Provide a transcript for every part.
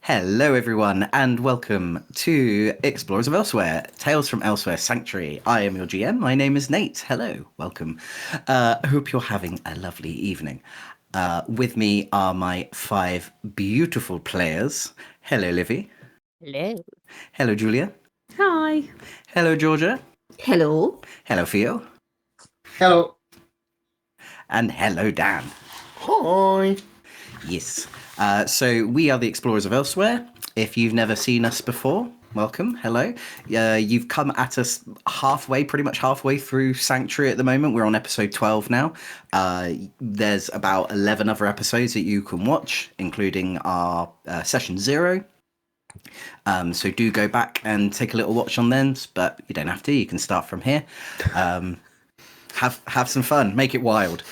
Hello, everyone, and welcome to Explorers of Elsewhere, Tales from Elsewhere Sanctuary. I am your GM. My name is Nate. Hello, welcome. I hope you're having a lovely evening. With me are my 5 beautiful players. Hello, Livy. Hello. Hello, Julia. Hi. Hello, Georgia. Hello. Hello, Theo. Hello. And hello, Dan. Hi. Yes. So we are the Explorers of Elsewhere. If you've never seen us before, welcome. Hello. You've come at us pretty much halfway through Sanctuary at the moment. We're on episode 12 now. There's about 11 other episodes that you can watch, including our session 0. So do go back and take a little watch on them, but you don't have to. You can start from here. Have some fun. Make it wild.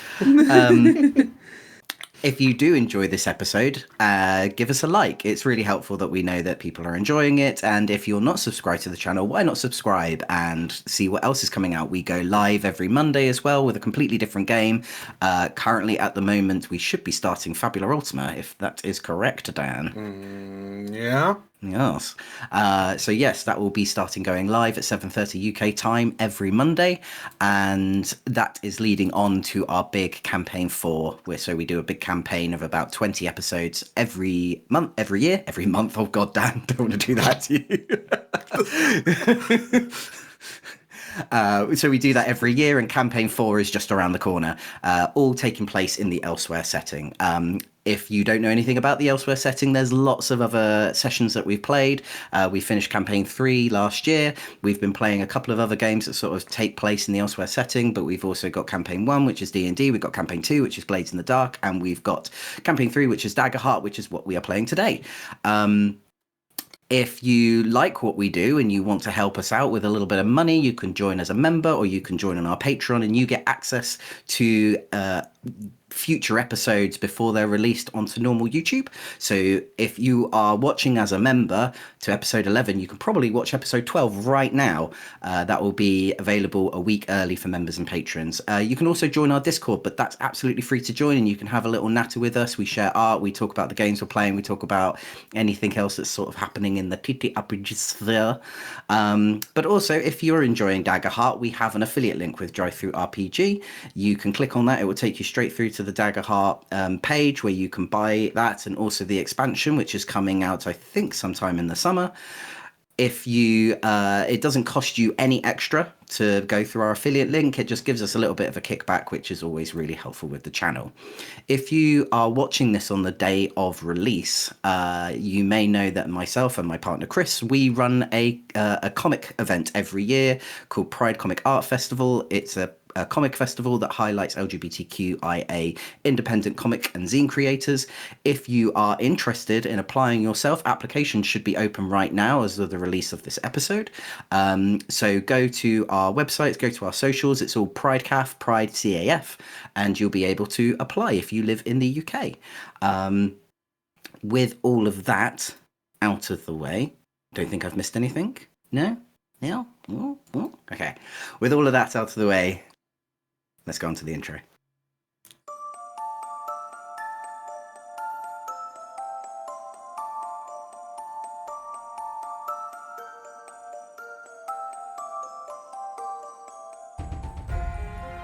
If you do enjoy this episode, give us a like. It's really helpful that we know that people are enjoying it. And if you're not subscribed to the channel, why not subscribe and see what else is coming out? We go live every Monday as well with a completely different game. Currently, at the moment, we should be starting Fabula Ultima, if that is correct, Dan. Yeah. Yes. So yes, that will be going live at 7:30 UK time every Monday, and that is leading on to our big campaign 4. So we do a big campaign of about 20 episodes every year. Oh God, Dan, don't want to do that to you. So we do that every year, and campaign 4 is just around the corner, all taking place in the Elsewhere setting. If you don't know anything about the Elsewhere setting, there's lots of other sessions that we've played. We finished campaign 3 last year. We've been playing a couple of other games that sort of take place in the Elsewhere setting, but we've also got campaign 1, which is D&D. We've got campaign 2, which is Blades in the Dark, and we've got campaign 3, which is Daggerheart, which is what we are playing today. If you like what we do and you want to help us out with a little bit of money, you can join as a member, or you can join on our Patreon, and you get access to future episodes before they're released onto normal YouTube. So if you are watching as a member to episode 11, you can probably watch episode 12 right now. That will be available a week early for members and patrons. You can also join our Discord, but that's absolutely free to join, and you can have a little natter with us. We share art, we talk about the games we're playing, we talk about anything else that's sort of happening in the TTRPG sphere. But also, if you're enjoying Daggerheart, we have an affiliate link with Drive-Thru RPG. You can click on that. It will take you straight through to the Daggerheart page where you can buy that, and also the expansion, which is coming out, I think, sometime in the summer. If you, it doesn't cost you any extra to go through our affiliate link. It just gives us a little bit of a kickback, which is always really helpful with the channel. If you are watching this on the day of release, you may know that myself and my partner Chris, we run a comic event every year called Pride Comic Art Festival. It's a comic festival that highlights LGBTQIA independent comic and zine creators. If you are interested in applying yourself, applications should be open right now as of the release of this episode. So go to our websites, go to our socials. It's all PrideCaf, Pride CAF, and you'll be able to apply if you live in the UK. With all of that out of the way, don't think I've missed anything. No? Yeah? Okay. With all of that out of the way, let's go on to the intro.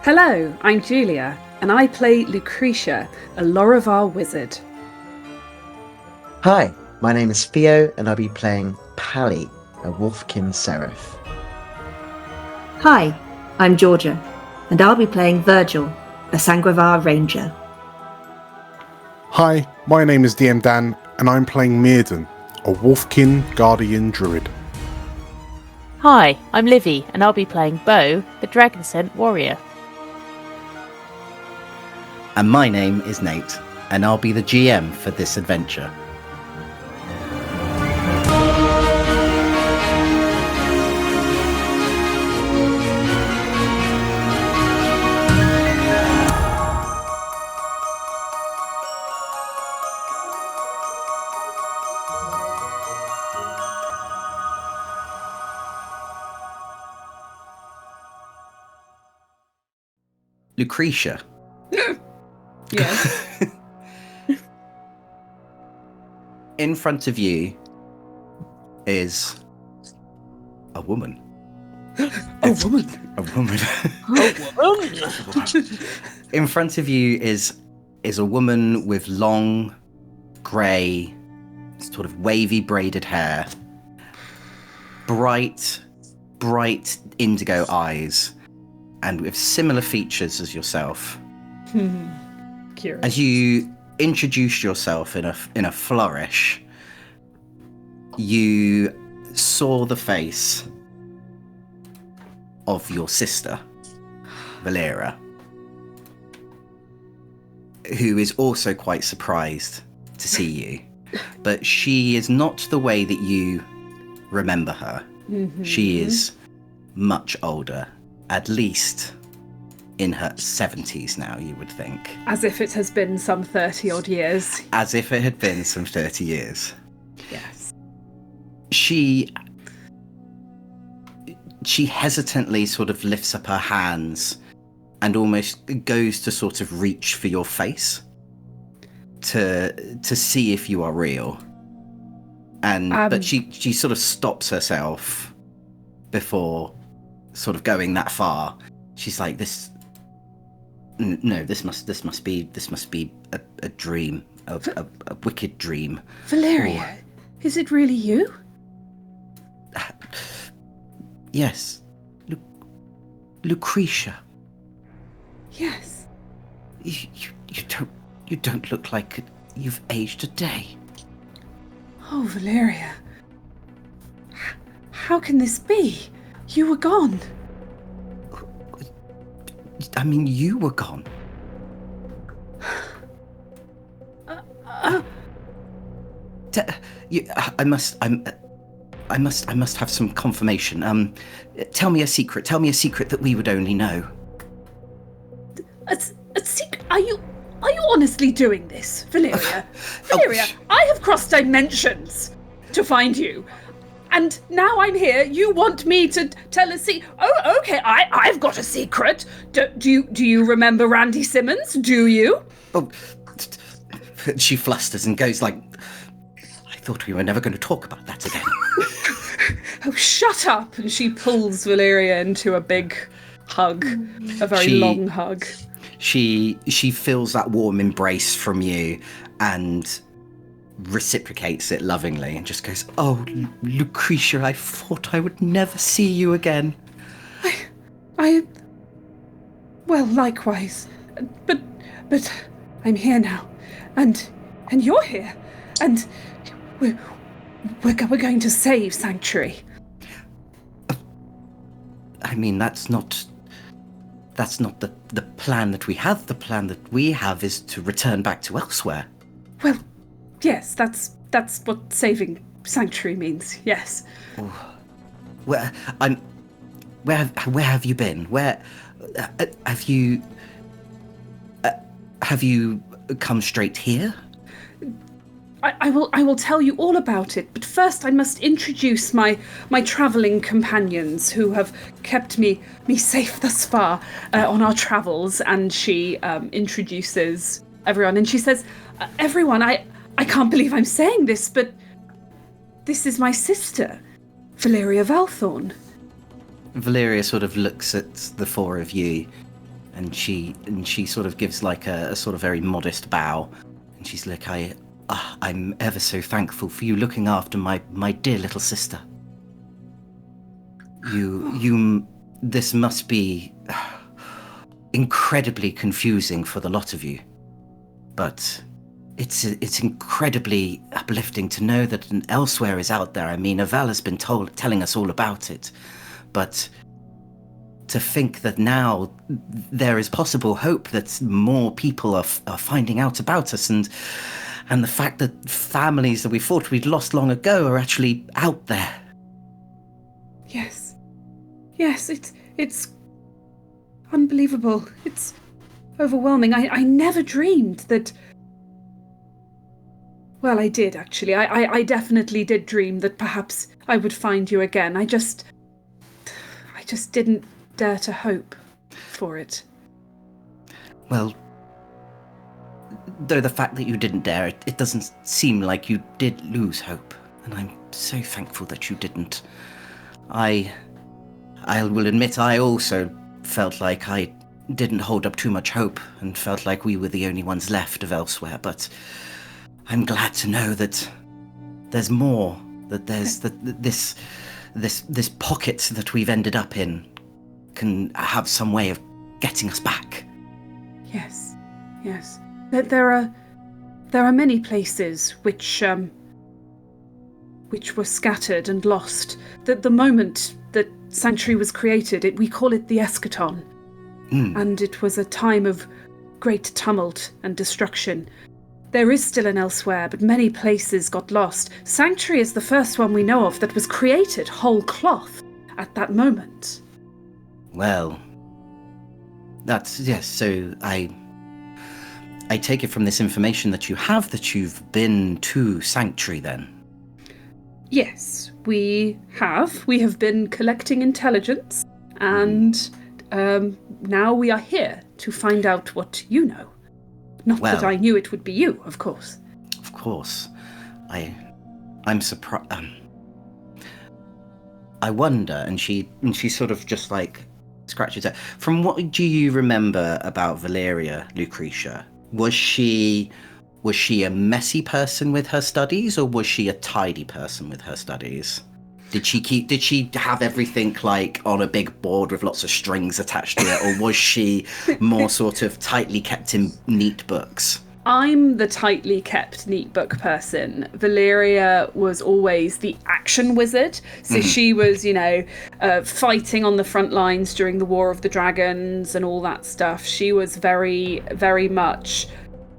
Hello, I'm Julia, and I play Lucretia, a Lorivar wizard. Hi, my name is Theo, and I'll be playing Pally, a Wolfkin Seraph. Hi, I'm Georgia, and I'll be playing Virgil, a Sangravar Ranger. Hi, my name is DM Dan, and I'm playing Mirden, a Wolfkin Guardian Druid. Hi, I'm Livy, and I'll be playing Bo, the Dragon Scent Warrior. And my name is Nate, and I'll be the GM for this adventure. Lucretia. Yes. in front of you is a woman. A woman. A woman. In front of you is a woman with long, grey, sort of wavy braided hair, bright indigo eyes, and with similar features as yourself. Curious. As you introduced yourself in a flourish, you saw the face of your sister, Valeria, who is also quite surprised to see you. But she is not the way that you remember her. She is much older, at least in her 70s now, you would think. As if it has been some 30 odd years. As if it had been some 30 years. Yes. She hesitantly sort of lifts up her hands and almost goes to sort of reach for your face to see if you are real. And but she sort of stops herself before sort of going that far. She's like, this must be a dream, a wicked dream. Valeria, is it really you? Yes. Lucretia. Yes. You don't look like you've aged a day. Oh, Valeria. How can this be? You were gone. I mean, you were gone. I must have some confirmation. Tell me a secret. Tell me a secret that we would only know. A secret? Are you honestly doing this, Valeria? Valeria, I have crossed dimensions to find you. And now I'm here. You want me to tell a secret? Oh, okay. I've got a secret. Do you remember Randy Simmons? Do you? Oh, she flusters and goes like, I thought we were never going to talk about that again. Oh, shut up! And she pulls Valeria into a big hug, a very long hug. She feels that warm embrace from you and reciprocates it lovingly and just goes, oh, Lucretia, I thought I would never see you again. Well, likewise. But I'm here now. And you're here. And we're going to save Sanctuary. I mean, that's not the plan that we have. The plan that we have is to return back to elsewhere. Well, yes, that's what saving Sanctuary means. Yes. Where have you been? Where have you come straight here? I will tell you all about it, but first I must introduce my travelling companions who have kept me safe thus far on our travels. And she introduces everyone, and she says, everyone, I can't believe I'm saying this, but this is my sister, Valeria Valthorn. Valeria sort of looks at the four of you, and she sort of gives like a sort of very modest bow, and she's like, I'm ever so thankful for you looking after my dear little sister. This must be incredibly confusing for the lot of you, but it's incredibly uplifting to know that an elsewhere is out there. I mean, Aval has been telling us all about it, but to think that now there is possible hope that more people are finding out about us, and the fact that families that we thought we'd lost long ago are actually out there. Yes, it's unbelievable. It's overwhelming. I never dreamed that. Well, I did actually. I definitely did dream that perhaps I would find you again. I just didn't dare to hope for it. Well, though the fact that you didn't dare, it doesn't seem like you did lose hope, and I'm so thankful that you didn't. I will admit I also felt like I didn't hold up too much hope and felt like we were the only ones left of elsewhere, but I'm glad to know that there's more, that there's this pocket that we've ended up in can have some way of getting us back. Yes, yes. There are many places which were scattered and lost. The moment that Sanctuary was created, we call it the Eschaton. And it was a time of great tumult and destruction. There is still an elsewhere, but many places got lost. Sanctuary is the first one we know of that was created whole cloth at that moment. Well, yes, so I take it from this information that you have that you've been to Sanctuary then? Yes, we have. We have been collecting intelligence, and now we are here to find out what you know. Not that I knew it would be you, of course. Of course. I'm surprised. I wonder, and she sort of just like scratches it. From what do you remember about Valeria, Lucretia? Was she a messy person with her studies, or was she a tidy person with her studies? Did she have everything like on a big board with lots of strings attached to it, or was she more sort of tightly kept in neat books? I'm the tightly kept neat book person. Valeria was always the action wizard. So she was, fighting on the front lines during the War of the Dragons and all that stuff. She was very, very much,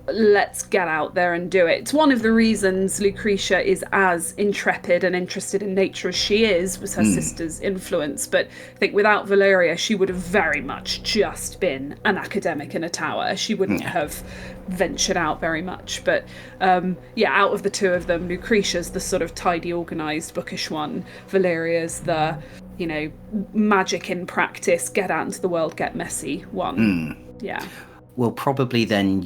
let's get out there and do it. It's one of the reasons Lucretia is as intrepid and interested in nature as she is, was her sister's influence. But I think without Valeria, she would have very much just been an academic in a tower. She wouldn't have ventured out very much. But out of the two of them, Lucretia's the sort of tidy, organised, bookish one. Valeria's the, magic in practice, get out into the world, get messy one. Yeah. Well, probably then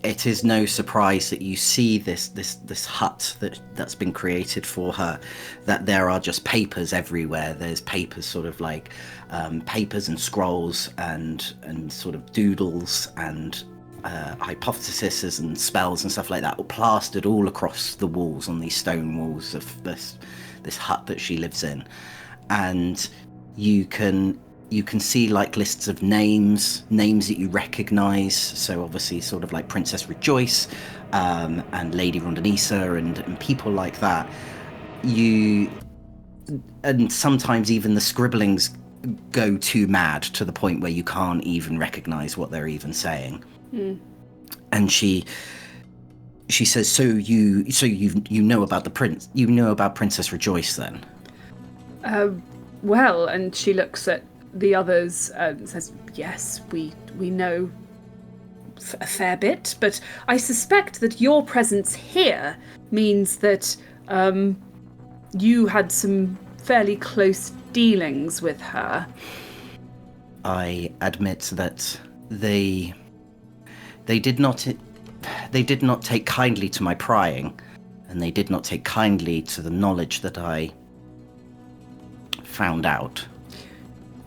it is no surprise that you see this hut that's been created for her, that there are just papers everywhere. There's papers sort of like papers and scrolls and sort of doodles and hypotheses and spells and stuff like that, all plastered all across the walls on these stone walls of this hut that she lives in. And you can see like lists of names that you recognize. So obviously sort of like Princess Rejoice and Lady Rondonisa and people like that. And sometimes even the scribblings go too mad to the point where you can't even recognize what they're even saying. And she says, so you know about the prince, you know about Princess Rejoice then? Well, and she looks at the others and says, yes, we know a fair bit, but I suspect that your presence here means that you had some fairly close dealings with her. I admit that they did not take kindly to my prying, and they did not take kindly to the knowledge that I found out.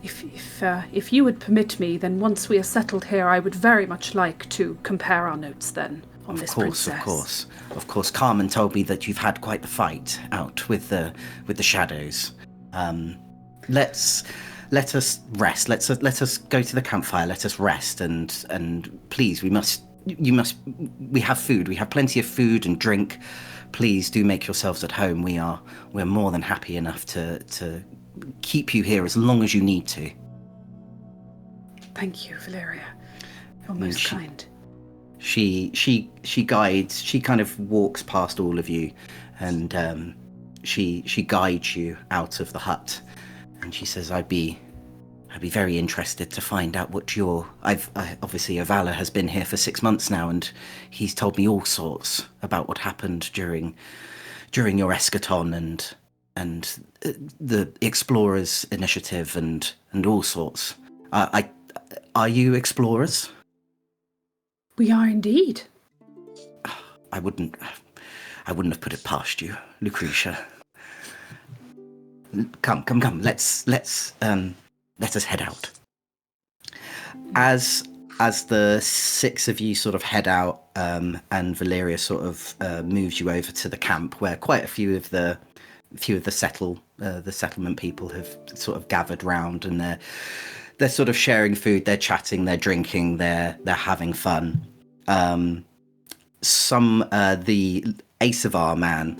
If you would permit me, then once we are settled here, I would very much like to compare our notes then on this princess. Of course. Carmen told me that you've had quite the fight out with the shadows. Let us rest. Let us go to the campfire. Let us rest and please, we have food. We have plenty of food and drink. Please do make yourselves at home. We're more than happy enough to keep you here as long as you need to. Thank you, Valeria. You're most kind. She guides. She kind of walks past all of you, and she guides you out of the hut, and she says, "I'd be very interested to find out what obviously Avala has been here for 6 months now, and he's told me all sorts about what happened during your eschaton and the Explorers Initiative and all sorts. Are you explorers?" We are indeed. I wouldn't have put it past you, Lucretia. Come. Let's let us head out. As the six of you sort of head out, and Valeria sort of moves you over to the camp where quite a few of the settlement people have sort of gathered round, and they're sort of sharing food, they're chatting, they're drinking, they're having fun. The Asavar man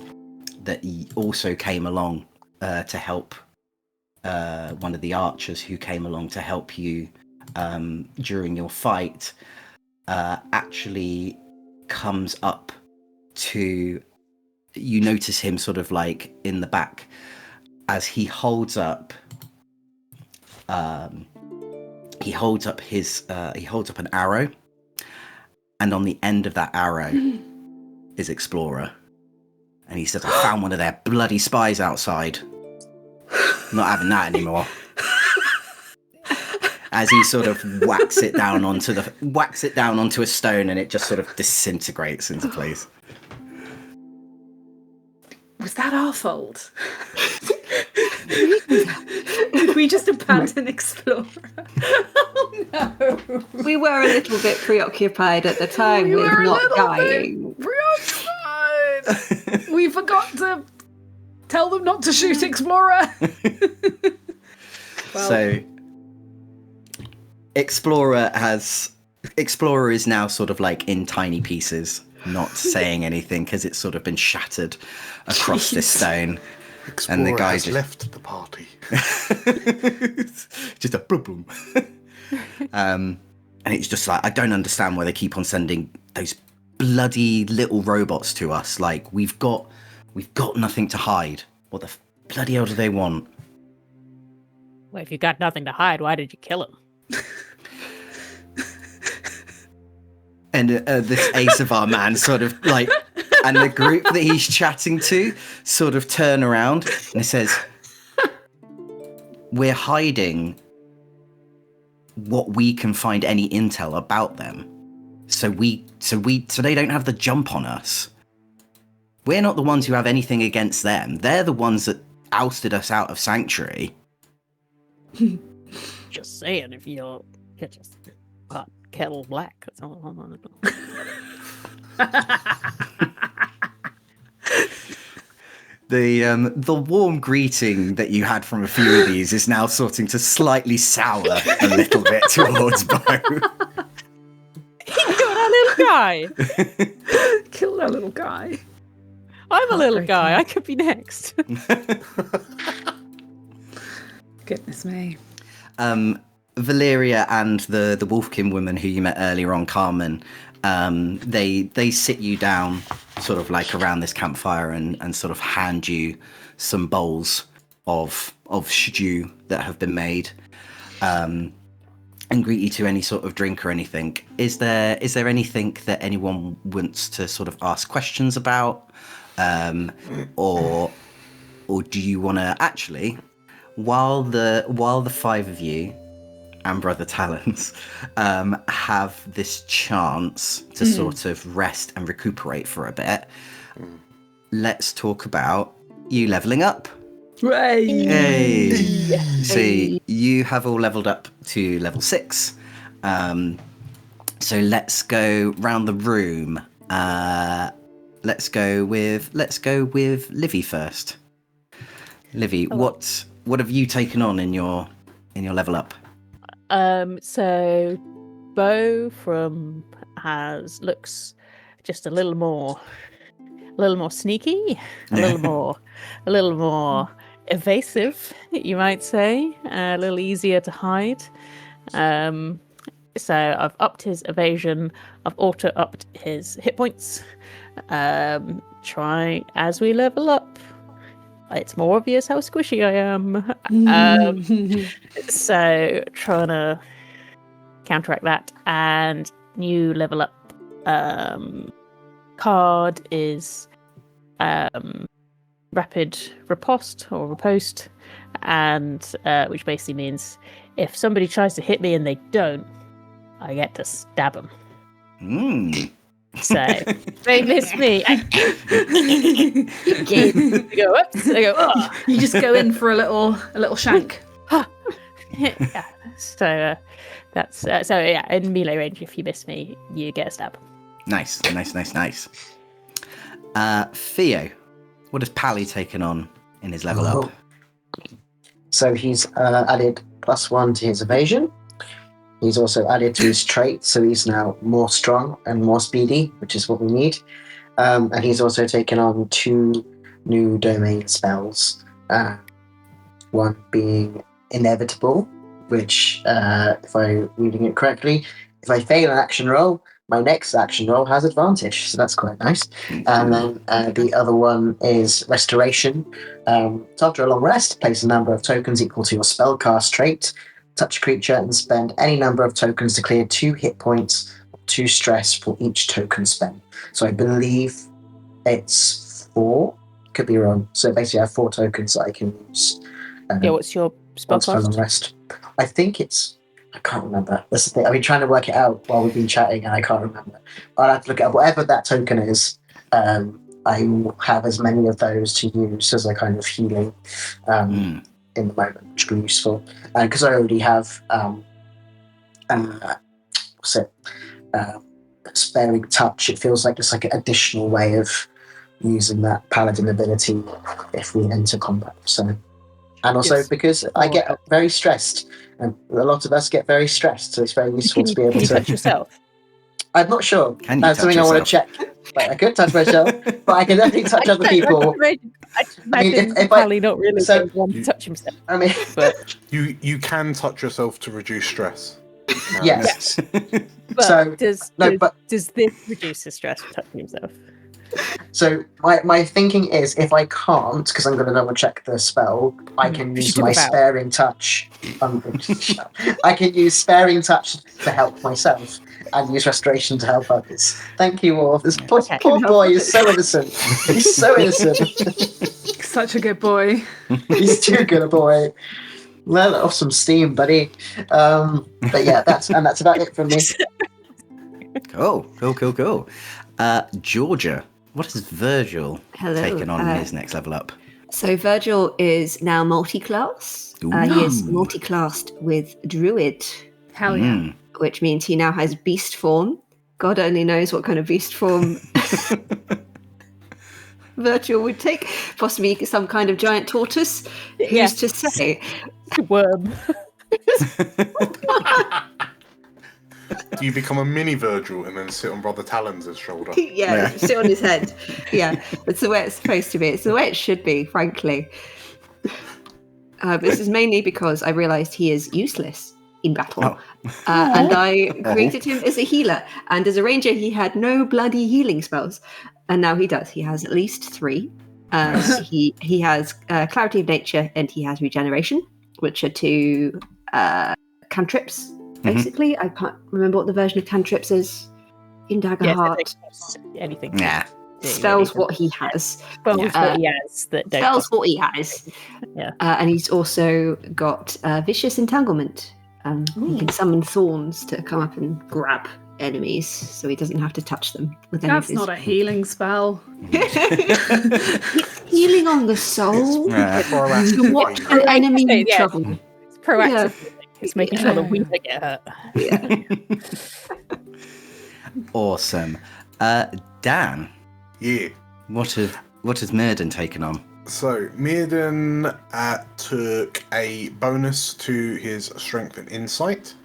that also came along to help, one of the archers who came along to help you during your fight, actually comes up to, you notice him sort of like in the back as he holds up an arrow, and on the end of that arrow is Explorer, and he says, "I found one of their bloody spies outside. Not having that anymore." As he sort of whacks it down onto a stone, and it just sort of disintegrates into place. Was that our fault? Did we just abandon Explorer? Oh no. We were a little bit preoccupied at the time with not dying. Preoccupied. We forgot to tell them not to shoot Explorer. So Explorer is now sort of like in tiny pieces, not saying anything because it's sort of been shattered across this stone. Explorer And the guy has just left the party. just a boom. And it's just like, I don't understand why they keep on sending those bloody little robots to us. Like, we've got nothing to hide. What the bloody hell do they want? Well, if you got nothing to hide, why did you kill him? And this Asavar man sort of like, and the group that he's chatting to sort of turn around and it says, "We're hiding what we can find any intel about them. So they don't have the jump on us. We're not the ones who have anything against them. They're the ones that ousted us out of Sanctuary." Just saying, if you're just hot kettle black. The warm greeting that you had from a few of these is now starting to slightly sour a little bit towards Bo. Kill that little guy. Kill that little guy. I'm a little guy. I could be next. Goodness me. Valeria and the Wolfkin woman who you met earlier on, Carmen, they sit you down sort of like around this campfire and sort of hand you some bowls of stew that have been made, and greet you to any sort of drink or anything. Is there anything that anyone wants to sort of ask questions about, or do you want to actually, while the five of you and Brother Talons have this chance to sort of rest and recuperate for a bit, let's talk about you leveling up. Hey. So you have all leveled up to level 6. So let's go round the room. Let's go with Livy first. Livy, what have you taken on in your level up? So Bo looks just a little more sneaky, a little more evasive, you might say, a little easier to hide. So I've upped his evasion, I've auto-upped his hit points. Try as we level up, it's more obvious how squishy I am. So trying to counteract that. And new level up card is rapid riposte or riposte, and which basically means if somebody tries to hit me and they don't, I get to stab them. So they miss me. I go, oops. I go, oh. You just go in for a little shank. Yeah. So that's in melee range. If you miss me, you get a stab. Nice. Theo, what has Pally taken on in his level up? So he's added +1 to his evasion. He's also added to his trait, so he's now more strong and more speedy, which is what we need. And he's also taken on 2 new domain spells. One being Inevitable, which, if I'm reading it correctly, if I fail an action roll, my next action roll has advantage, so that's quite nice. And then the other one is Restoration. So after a long rest, place a number of tokens equal to your spellcast trait, touch a creature, and spend any number of tokens to clear 2 hit points, 2 stress for each token spent. So I believe it's 4. Could be wrong. So basically, I have 4 tokens that I can use. What's your spell Once for a long cost? rest. I think it's. I can't remember. That's the thing. I've been trying to work it out while we've been chatting, and I can't remember. I'll have to look at whatever that token is. I will have as many of those to use as a kind of healing in the moment, which will be useful. And because I already have sparing touch, it feels like it's like an additional way of using that paladin ability if we enter combat. So, and also because I get very stressed, and a lot of us get very stressed, so it's very useful to be able Can you to touch yourself? I'm not sure. Can you That's touch something I want to yourself? check. Like, I could touch myself, but I can definitely touch other people. I imagine if Pally not really so- want to touch himself. I mean, But You can touch yourself to reduce stress. yes. But So- does no, but- does this reduce his stress for touching himself? So my thinking is, if I can't, because I'm going to double check the spell, I can use my sparing touch. I can use sparing touch to help myself, and use restoration to help others. Thank you all. This poor boy is so innocent. He's so innocent. Such a good boy. He's too good a boy. Let off some steam, buddy. But yeah, that's about it from me. Cool. Georgia, what has Virgil taken on in his next level up? So Virgil is now multi-class. He is multi-classed with Druid, Hell yeah. which means he now has beast form. God only knows what kind of beast form Virgil would take. Possibly some kind of giant tortoise. Who's to say? Worm. Do you become a mini Virgil and then sit on Brother Talons' shoulder? Yeah, sit on his head. Yeah, that's the way it's supposed to be. It's the way it should be, frankly. This is mainly because I realised he is useless in battle. And I created him as a healer. And as a ranger, he had no bloody healing spells. And now he does. He has at least 3. He has Clarity of Nature and he has Regeneration, which are 2 cantrips. Basically, I can't remember what the version of cantrips is in Daggerheart. Anything. Nah. Spells what he has. Spells what he has that don't Spells cost. what he has. Yeah. And he's also got Vicious Entanglement. He can summon thorns to come up and grab enemies, so he doesn't have to touch them with any of That's his... not a healing spell. Healing on the soul. To watch an enemy in trouble. It's proactive. It's making sure that we don't get hurt. Yeah. Awesome. Dan, Yeah. what has Myrden taken on? So, Mirden took a bonus to his strength and insight.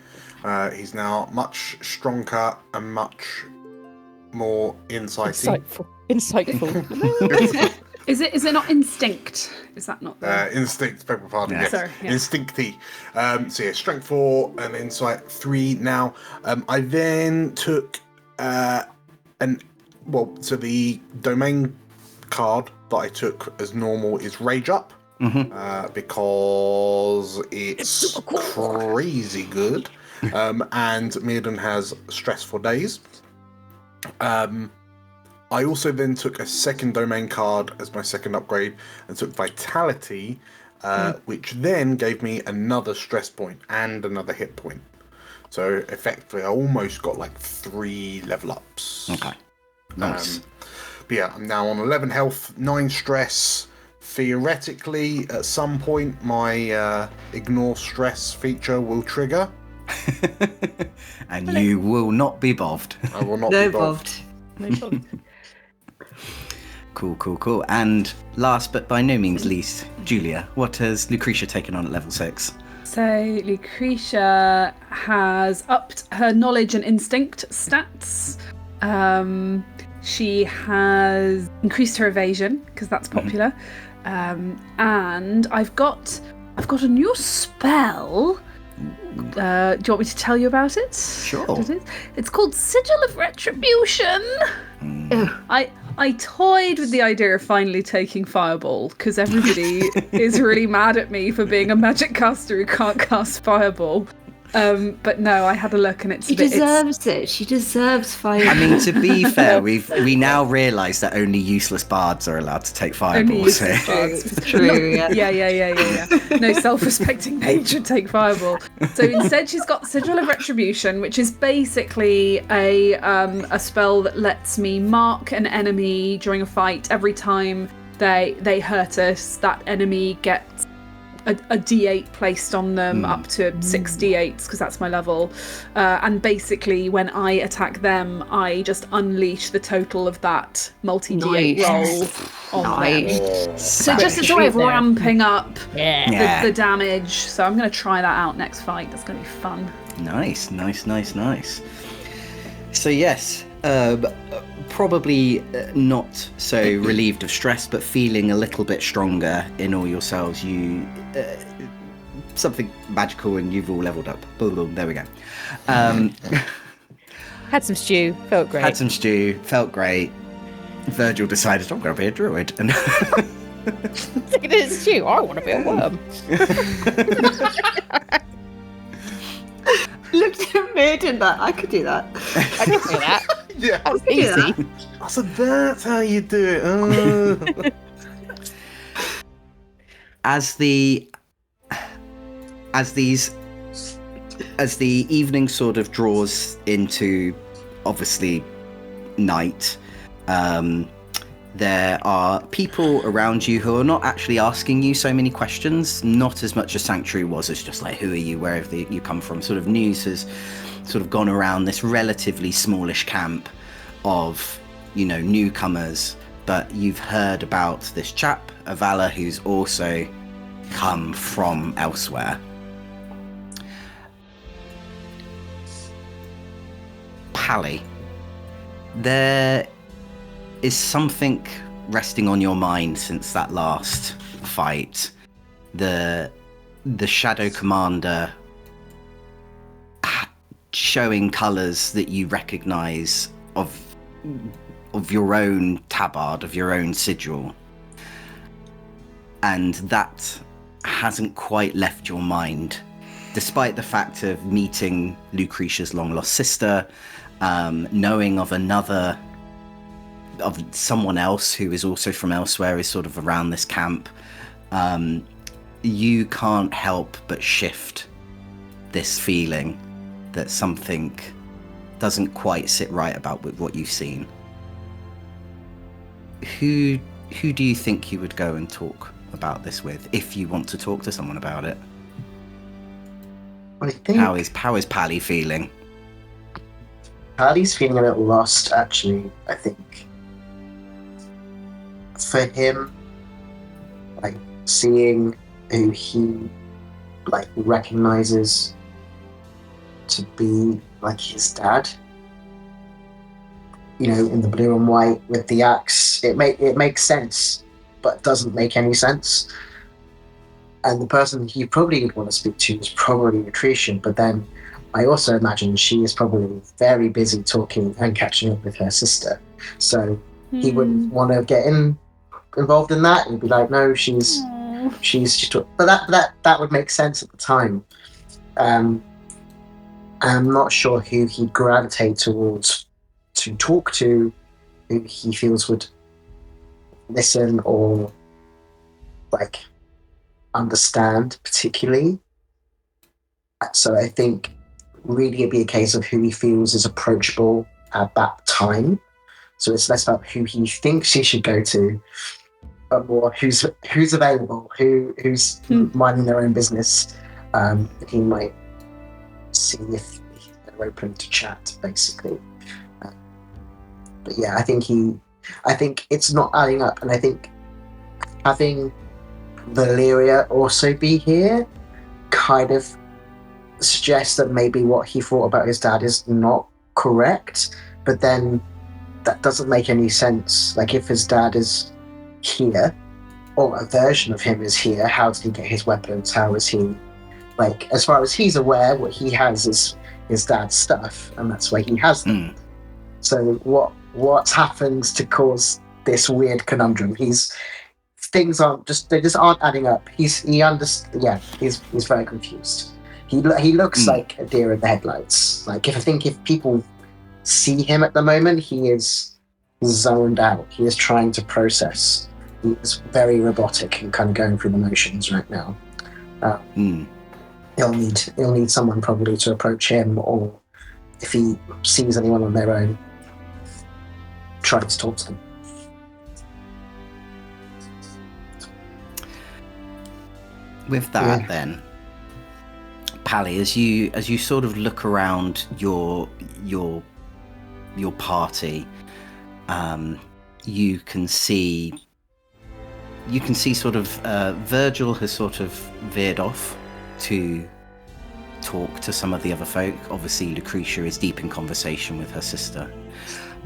He's now much stronger and much more insighty. Insightful. Is it not instinct? Is that not the... Instinct, beg your pardon, Yeah. yes. Sorry, yeah. Instincty. So yeah, strength 4 and insight 3 now. I then took the domain card that I took as normal is Rage Up. Because it's crazy good. And Mirden has Stress for Days. I also then took a second domain card as my second upgrade and took Vitality, which then gave me another stress point and another hit point. So effectively, I almost got like 3 level ups. Okay. Nice. But yeah, I'm now on 11 health, 9 stress. Theoretically, at some point, my ignore stress feature will trigger. And you will not be bothered. I will not No be bothered. No problem. Cool. And last but by no means least, Julia, what has Lucretia taken on at level 6? So Lucretia has upped her knowledge and instinct stats. She has increased her evasion because that's popular. And I've got a new spell. Do you want me to tell you about it? Sure. What it is? It's called Sigil of Retribution. I toyed with the idea of finally taking Fireball because everybody is really mad at me for being a magic caster who can't cast Fireball. But no, I had a look and She deserves it. She deserves fire. I mean, to be fair, we now realise that only useless bards are allowed to take fireballs. So. True, yeah. Yeah. No self-respecting mage should take Fireball. So instead, she's got Sigil of Retribution, which is basically a spell that lets me mark an enemy during a fight. Every time they hurt us, that enemy gets a d8 placed on them up to 6 d8s because that's my level, and basically when I attack them I just unleash the total of that multi-d8 roll on them. So just as a way of ramping up the damage. So I'm going to try that out next fight. That's going to be fun. Nice. So yes, probably not so relieved of stress, but feeling a little bit stronger in all yourselves. You something magical, and you've all leveled up. Boom, there we go. Had some stew, felt great. Virgil decided I'm going to be a druid, and Taking it as stew. I want to be a worm. Looked at me, did that. I could do that. I can do that. Yeah, That's easy. I said that's how you do it. as the evening sort of draws into, obviously, night, there are people around you who are not actually asking you so many questions, not as much as Sanctuary was. It's just like, who are you, wherever you come from. Sort of news has sort of gone around this relatively smallish camp of, newcomers, but you've heard about this chap, Avala, who's also come from elsewhere. Pally, there is something resting on your mind since that last fight. The Shadow Commander showing colours that you recognise of your own tabard, of your own sigil. And that hasn't quite left your mind, despite the fact of meeting Lucretia's long-lost sister, knowing of someone else who is also from elsewhere, is sort of around this camp. You can't help but shift this feeling that something doesn't quite sit right about with what you've seen. Who do you think you would go and talk about this with, if you want to talk to someone about it? I think How is Pally feeling? Pally's feeling a little lost, actually. I think for him, seeing who he recognizes to be his dad, in the blue and white with the axe, it makes sense, but doesn't make any sense. And the person he probably would want to speak to is probably Lucretia, but then I also imagine she is probably very busy talking and catching up with her sister, so he wouldn't want to get involved in that. He'd be like, no, she's but that would make sense at the time. I'm not sure who he'd gravitate towards to talk to, who he feels would listen or understand particularly. So I think really be a case of who he feels is approachable at that time. So it's less about who he thinks he should go to, but more who's available, who's minding their own business. He might see if they're open to chat, basically. But yeah, I think it's not adding up, and I think having Valeria also be here kind of suggests that maybe what he thought about his dad is not correct, but then that doesn't make any sense. Like, if his dad is here, or a version of him is here, how did he get his weapons? How is he, like, as far as he's aware, what he has is his dad's stuff, and that's why he has them. So what's happened to cause this weird conundrum? Things aren't adding up. He's very confused. He looks like a deer in the headlights. Like, if people see him at the moment, he is zoned out. He is trying to process. He is very robotic and kind of going through the motions right now. He'll need someone probably to approach him, or if he sees anyone on their own, try to talk to them. With that, then, Pally, as you sort of look around your party, you can see sort of Virgil has sort of veered off to talk to some of the other folk. Obviously, Lucretia is deep in conversation with her sister.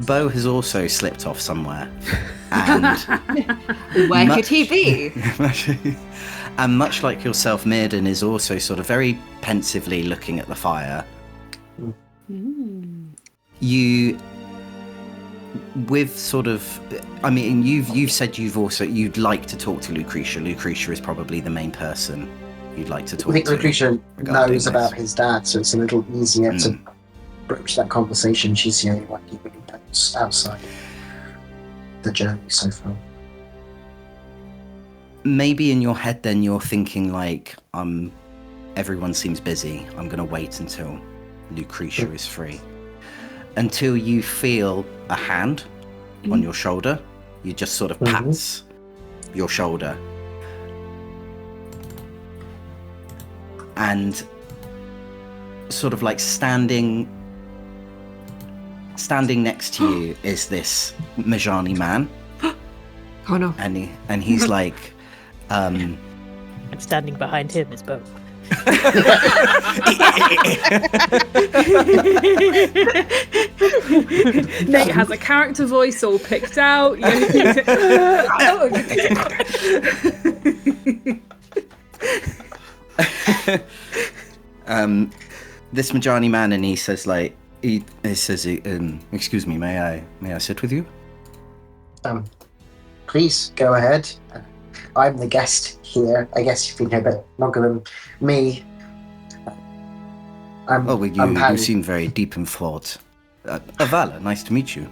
Bo has also slipped off somewhere, and where could he be? And much like yourself, Mirden is also sort of very pensively looking at the fire. You, with sort of, I mean, you've said you'd like to talk to Lucretia. Lucretia is probably the main person you'd like to talk to. I think Lucretia knows about his dad, so it's a little easier to broach that conversation. She's the only one who really knows outside the journey so far. Maybe in your head then you're thinking like, everyone seems busy. I'm going to wait until Lucretia is free. Until you feel a hand on your shoulder. You just sort of pats your shoulder. And sort of like standing next to you is this Majani man. Oh no. And he's like, And standing behind him is Bo. Nate has a character voice all picked out. This Majani man, and he says like, he says, excuse me, may I sit with you? Please go ahead. I'm the guest here. I guess you've been here a bit longer than me. You seem very deep in thought. Avala, nice to meet you.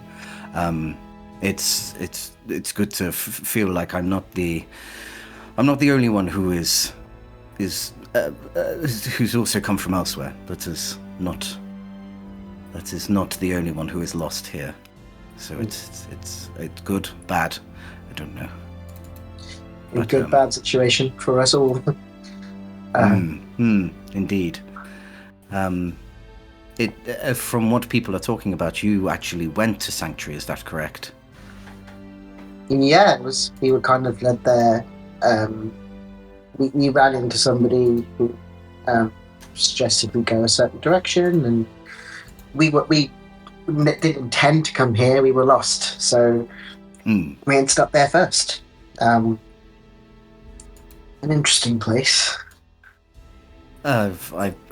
It's good to feel like I'm not the only one who's also come from elsewhere. That is not the only one who is lost here. So it's good, bad, I don't know. A good, bad situation for us all. Indeed. From what people are talking about, you actually went to Sanctuary, is that correct? Yeah, we were kind of led there. We ran into somebody who suggested we go a certain direction, and we didn't intend to come here. We were lost, so we ended up there first. An interesting place. I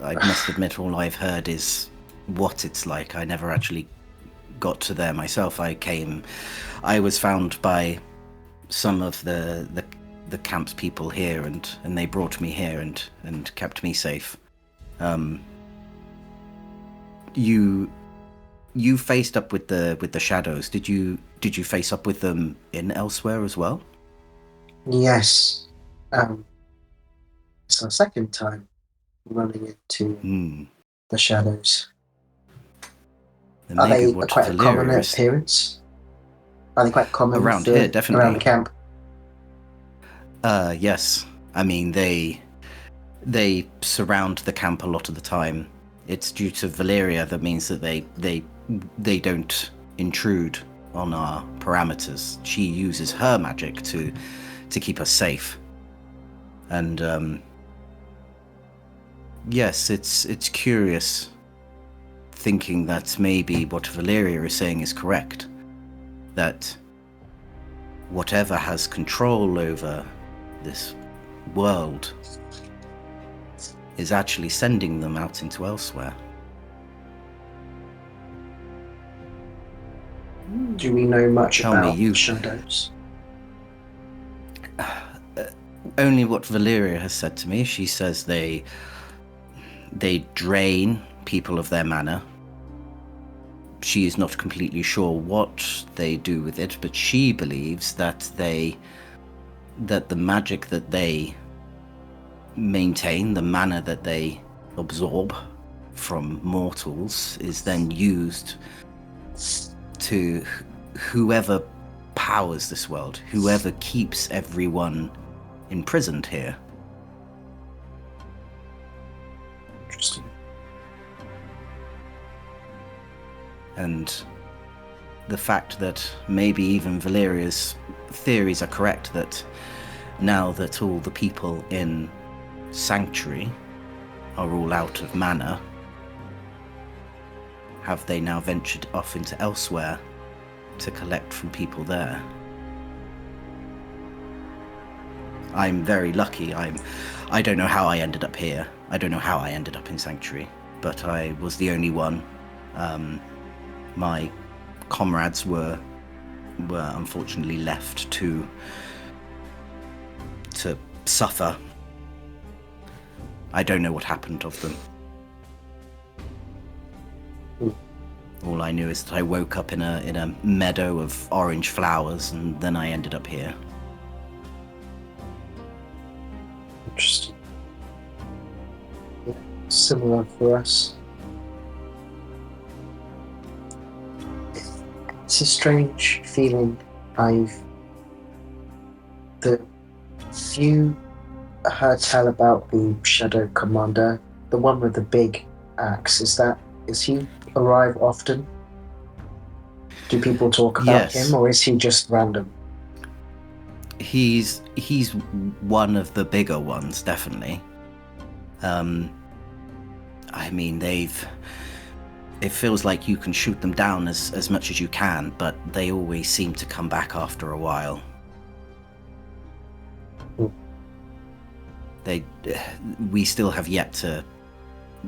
must admit, all I've heard is what it's like. I never actually got to there myself. I was found by some of the camp's people here, and they brought me here and kept me safe. You faced up with the shadows. Did you face up with them in elsewhere as well? Yes. It's our second time running into the shadows? Then Are maybe they what quite a common Valeria is appearance? Are they quite common around here, definitely. around the camp? Yes. I mean, they surround the camp a lot of the time. It's due to Valeria that means that they don't intrude on our parameters. She uses her magic to keep us safe. And yes, it's curious thinking that maybe what Valeria is saying is correct. That whatever has control over this world is actually sending them out into elsewhere. Do we know much Tell me, about you- shadows? Only what Valeria has said to me. She says they drain people of their mana. She is not completely sure what they do with it, but she believes that the magic that they maintain, the mana that they absorb from mortals, is then used to whoever powers this world, whoever keeps everyone imprisoned here. Interesting. And the fact that maybe even Valeria's theories are correct, that now that all the people in Sanctuary are all out of mana, have they now ventured off into elsewhere to collect from people there? I'm very lucky. I don't know how I ended up here. I don't know how I ended up in Sanctuary, but I was the only one. My comrades were unfortunately left to suffer. I don't know what happened of them. All I knew is that I woke up in a meadow of orange flowers, and then I ended up here. Interesting. Yeah, similar for us. It's a strange feeling. That you heard tell about the Shadow Commander, the one with the big axe. Is he arrive often? Do people talk about Yes. him, or is he just random? He's one of the bigger ones, definitely. I mean, it feels like you can shoot them down as much as you can, but they always seem to come back after a while. We still have yet to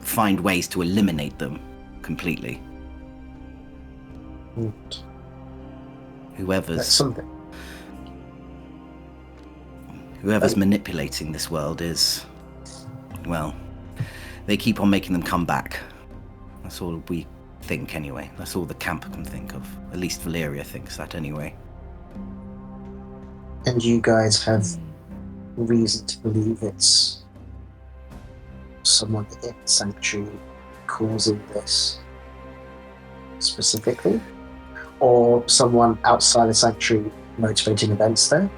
find ways to eliminate them completely. That's Whoever's something. manipulating this world is, well, they keep on making them come back. That's all we think anyway. That's all the camp can think of. At least Valeria thinks that anyway. And you guys have reason to believe it's someone in Sanctuary causing this specifically? Or someone outside the Sanctuary motivating events there?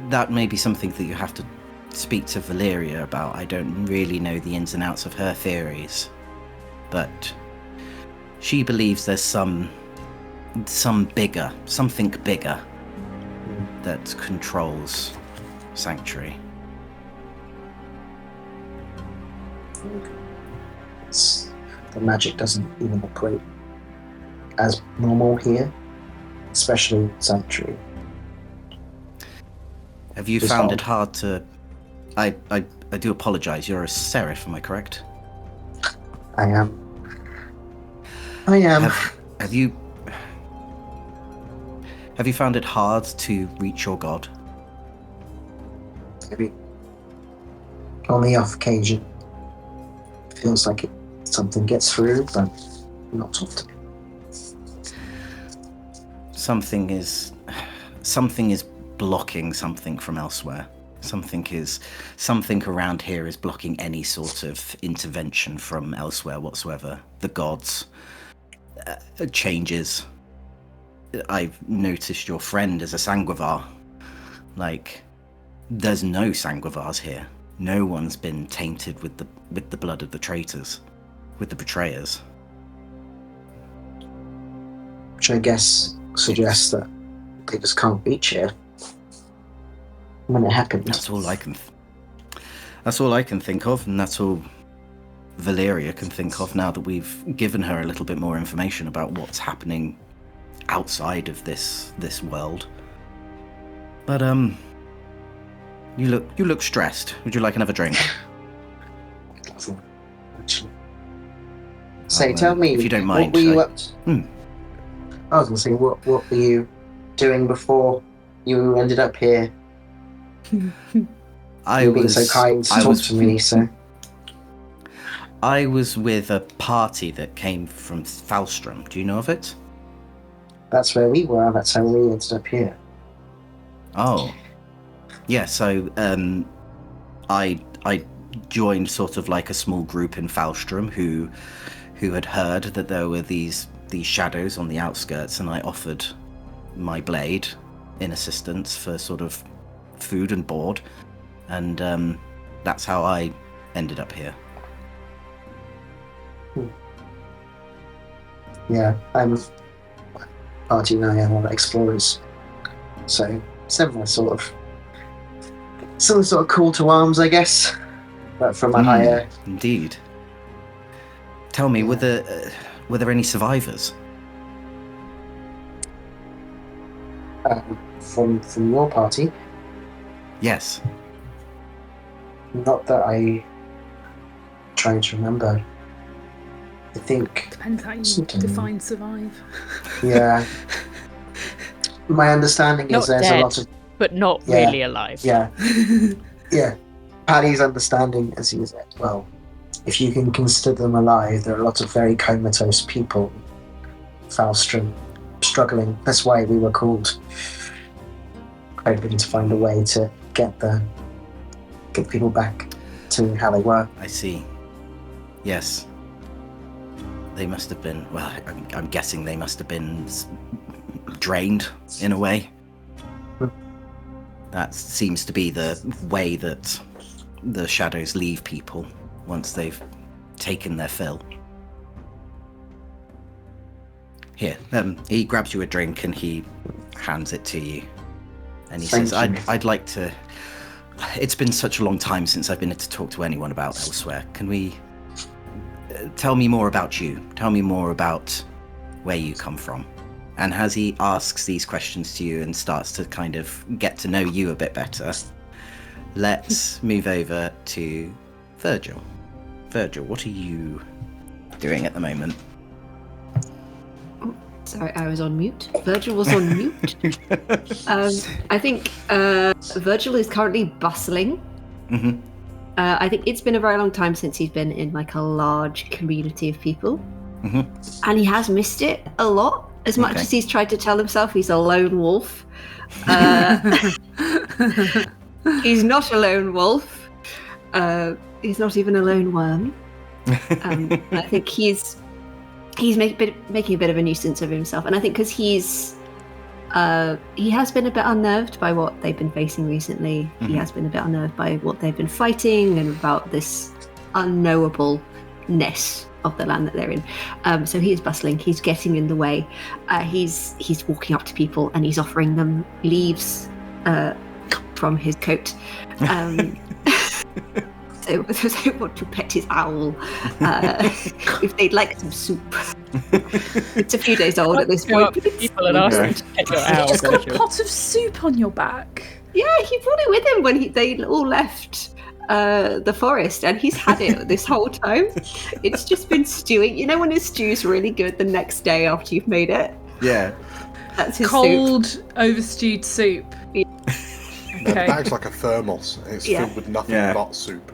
That may be something that you have to speak to Valeria about. I don't really know the ins and outs of her theories, but she believes there's something bigger that controls Sanctuary. The magic doesn't even operate as normal here, especially Sanctuary. Have you Just found odd. it hard to... I do apologize. You're a seraph, am I correct? I am. Have you found it hard to reach your god? Maybe on the off occasion, feels like something gets through, but not often. Something is blocking something from elsewhere. Something around here is blocking any sort of intervention from elsewhere whatsoever. The gods, changes. I've noticed your friend is a Sanguivar. Like, there's no Sanguivars here. No one's been tainted with the blood of the traitors, with the betrayers. Which I guess suggests that they just can't reach here when it happened. That's all I can think of, and that's all Valeria can think of now that we've given her a little bit more information about what's happening outside of this world. But you look stressed. Would you like another drink? Say, tell me, if you don't mind, what were you up to? I was going to say, what were you doing before you ended up here? You were being so kind to talk to me, so... I was with a party that came from Falstrom. Do you know of it? That's where we were. That's how we ended up here. Oh. Yeah, so I joined sort of like a small group in Falstrom who had heard that there were these shadows on the outskirts, and I offered my blade in assistance for sort of food and board, and that's how I ended up here. Yeah, Party and I are explorers, so similar sort of call to arms, I guess, but from a higher. Indeed. Tell me, were there any survivors? From your party? Yes. Not that I'm trying to remember. I think... Depends how you define survive. Yeah. My understanding Not is there's dead, a lot of... but not really alive. Yeah. Yeah. Paddy's understanding is, well, if you can consider them alive, there are a lot of very comatose people. Falstrom struggling. That's why we were called. Hoping to find a way to get people back to how they were. I see. Yes. They must have been, well, I'm guessing they must have been drained in a way. That seems to be the way that the shadows leave people once they've taken their fill. Here, he grabs you a drink and he hands it to you. And he says, I'd like to... It's been such a long time since I've been able to talk to anyone about elsewhere. Can we... Tell me more about you. Tell me more about where you come from. And as he asks these questions to you and starts to kind of get to know you a bit better, let's move over to Virgil. Virgil, what are you doing at the moment? Sorry, I was on mute. Virgil was on mute. I think Virgil is currently bustling. Mm-hmm. I think it's been a very long time since he's been in like a large community of people. Mm-hmm. And he has missed it a lot. As much as he's tried to tell himself he's a lone wolf. He's not a lone wolf. He's not even a lone worm. I think he's making a bit of a nuisance of himself. And I think because he has been a bit unnerved by what they've been facing recently. Mm-hmm. He has been a bit unnerved by what they've been fighting and about this unknowableness of the land that they're in. So he is bustling. He's getting in the way. He's walking up to people and he's offering them leaves from his coat. So they want to pet his owl if they'd like some soup. It's a few days old at this point. People and ask them to pet your owl. You just got a pot of soup on your back. Yeah, he brought it with him when they all left the forest, and he's had it this whole time. It's just been stewing. You know when a stew's really good the next day after you've made it? Yeah. That's his Cold, soup. overstewed soup. Yeah. The Okay. bag's like a thermos. And it's filled with nothing but soup.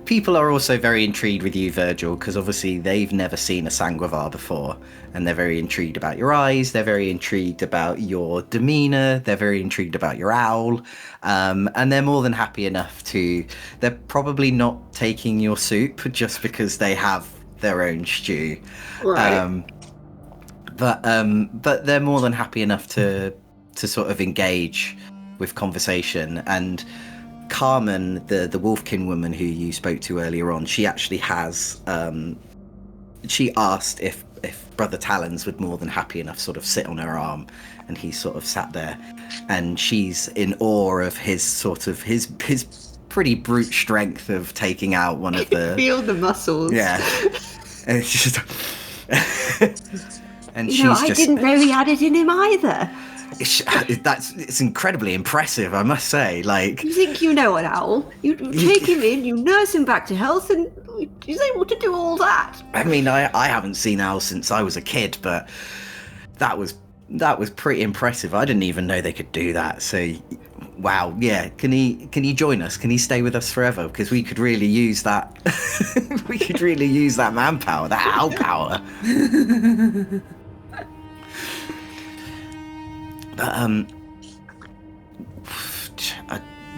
People are also very intrigued with you, Virgil, because obviously they've never seen a Sanguivar before, and they're very intrigued about your eyes, they're very intrigued about your demeanour, they're very intrigued about your owl, and they're more than happy enough to... They're probably not taking your soup just because they have their own stew. Right. But they're more than happy enough to sort of engage with conversation. And Carmen, the Wolfkin woman who you spoke to earlier on, she actually has she asked if Brother Talons would more than happy enough sort of sit on her arm, and he sort of sat there, and she's in awe of his pretty brute strength of taking out one of the... Feel the muscles. Yeah. And it's just... and You know, I just... didn't know he had it in him either. It's incredibly impressive, I must say. Like, You think you know an owl? You take him in, you nurse him back to health, and he's able to do all that. I mean, I haven't seen owls since I was a kid, but that was pretty impressive. I didn't even know they could do that. So, wow, yeah. Can he join us? Can he stay with us forever? Because we could really use that. We could really use that manpower, that owl power. But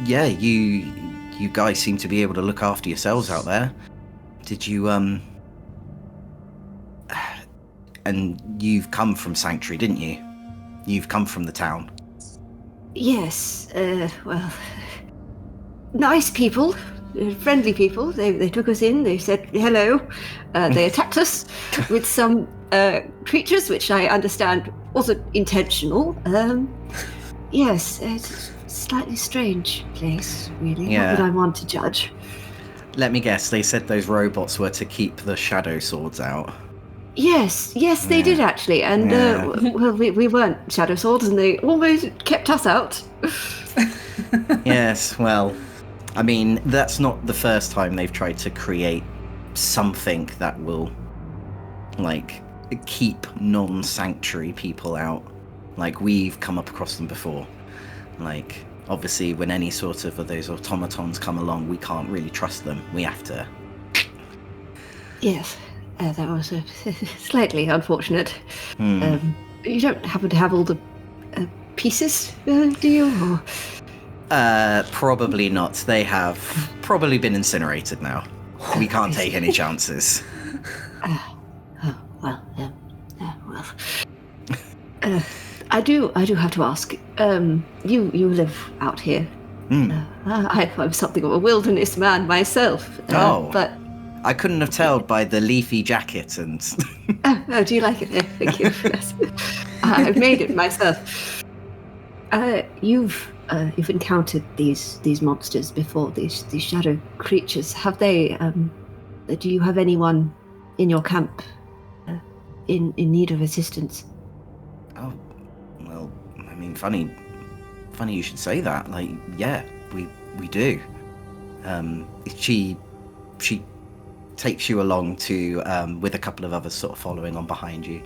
yeah, you guys seem to be able to look after yourselves out there. Did you and you've come from Sanctuary, didn't you? You've come from the town. Yes, well, nice people, friendly people. They took us in, they said hello. They attacked us with some creatures, which I understand wasn't intentional. Yes, it's a slightly strange place, really. Yeah. Not that I want to judge. Let me guess, they said those robots were to keep the shadow swords out. Yes, they did actually, and well, we weren't shadow swords, and they almost kept us out. Yes, well, I mean, that's not the first time they've tried to create something that will, like, keep non-sanctuary people out. Like, we've come up across them before. Like, obviously, when any sort of those automatons come along, we can't really trust them. We have to... Yes, that was slightly unfortunate. You don't happen to have all the pieces, do you? Or... Probably not. They have probably been incinerated now. We can't take any chances. I do have to ask. You live out here. I'm something of a wilderness man myself. But I couldn't have told by the leafy jacket and. Oh, do you like it? Yeah, thank you. Yes. I've made it myself. You've encountered these monsters before, these shadow creatures. Have they? Do you have anyone in your camp in need of assistance? Oh, well, I mean, funny you should say that. Like, yeah, we do. She takes you along to, with a couple of others sort of following on behind you.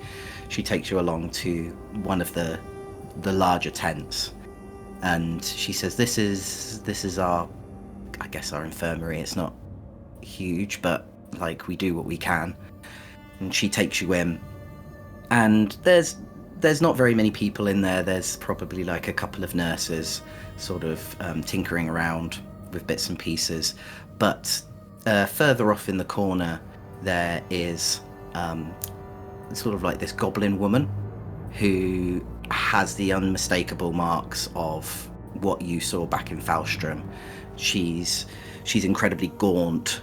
She takes you along to one of the larger tents, and she says, "This is our, I guess, our infirmary. It's not huge, but like we do what we can." And she takes you in, and there's not very many people in there. There's probably like a couple of nurses sort of tinkering around with bits and pieces. But further off in the corner, there is sort of like this goblin woman who has the unmistakable marks of what you saw back in Faustrom. She's incredibly gaunt,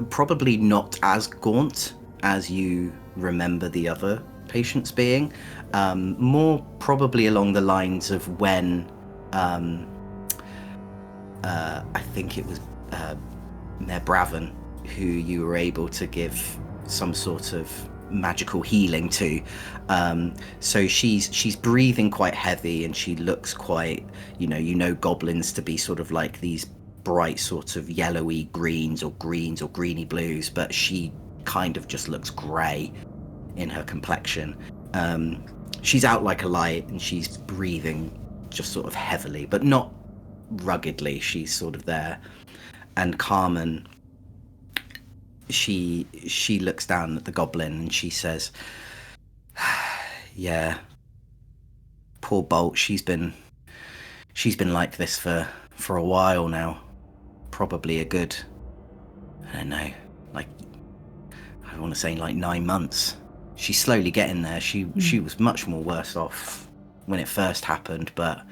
probably not as gaunt as you remember the other patients being, more probably along the lines of when I think it was Mayor Braven who you were able to give some sort of magical healing to. So she's breathing quite heavy, and she looks quite, you know goblins to be sort of like these bright sort of yellowy greens or greeny blues, but she kind of just looks grey in her complexion. She's out like a light, and she's breathing just sort of heavily, but not ruggedly. She's sort of there. And Carmen, she looks down at the goblin and she says, yeah, poor Bolt, she's been like this for a while now. Probably a good, I don't know, like, I want to say like 9 months. She's slowly getting there. She was much more worse off when it first happened, but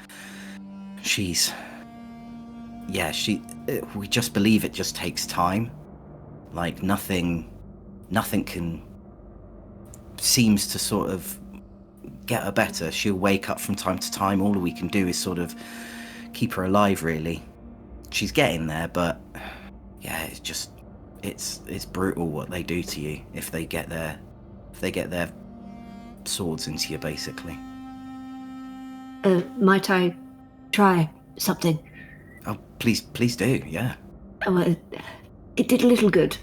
we just believe it just takes time. Like nothing seems to sort of get her better. She'll wake up from time to time. All we can do is sort of keep her alive, really. She's getting there, but yeah, it's brutal what they do to you if they get their swords into you, basically. Might I try something? Oh, please do, yeah. Oh, it did a little good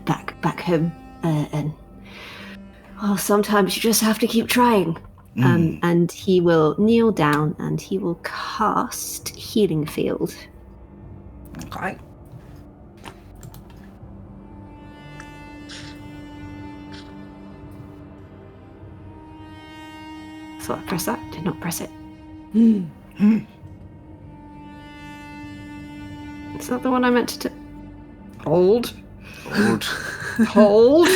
back home, and sometimes you just have to keep trying. And he will kneel down and he will cast Healing Field. Okay. Thought I pressed that, did not press it. It's not the one I meant to hold. Hold.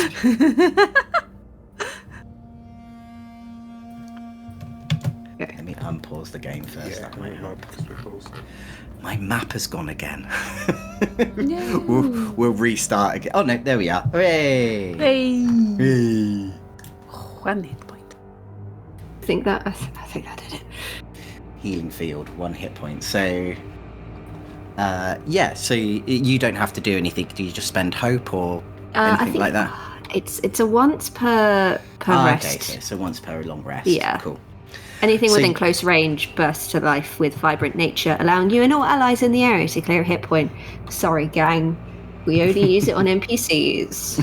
Let me unpause the game first. Yeah, That might help. because My map has gone again. No. We'll restart again. Oh no, there we are. Hooray! Hey. Hey. 1 hit point. I think that did it. Healing field, 1 hit point. So, so you don't have to do anything. Do you just spend hope or I anything think like that? It's a once per rest. Okay, so once per long rest. Yeah. Cool. Anything So within you- close range bursts to life with vibrant nature, allowing you and all allies in the area to clear a hit point. Sorry, gang. We only use it on NPCs.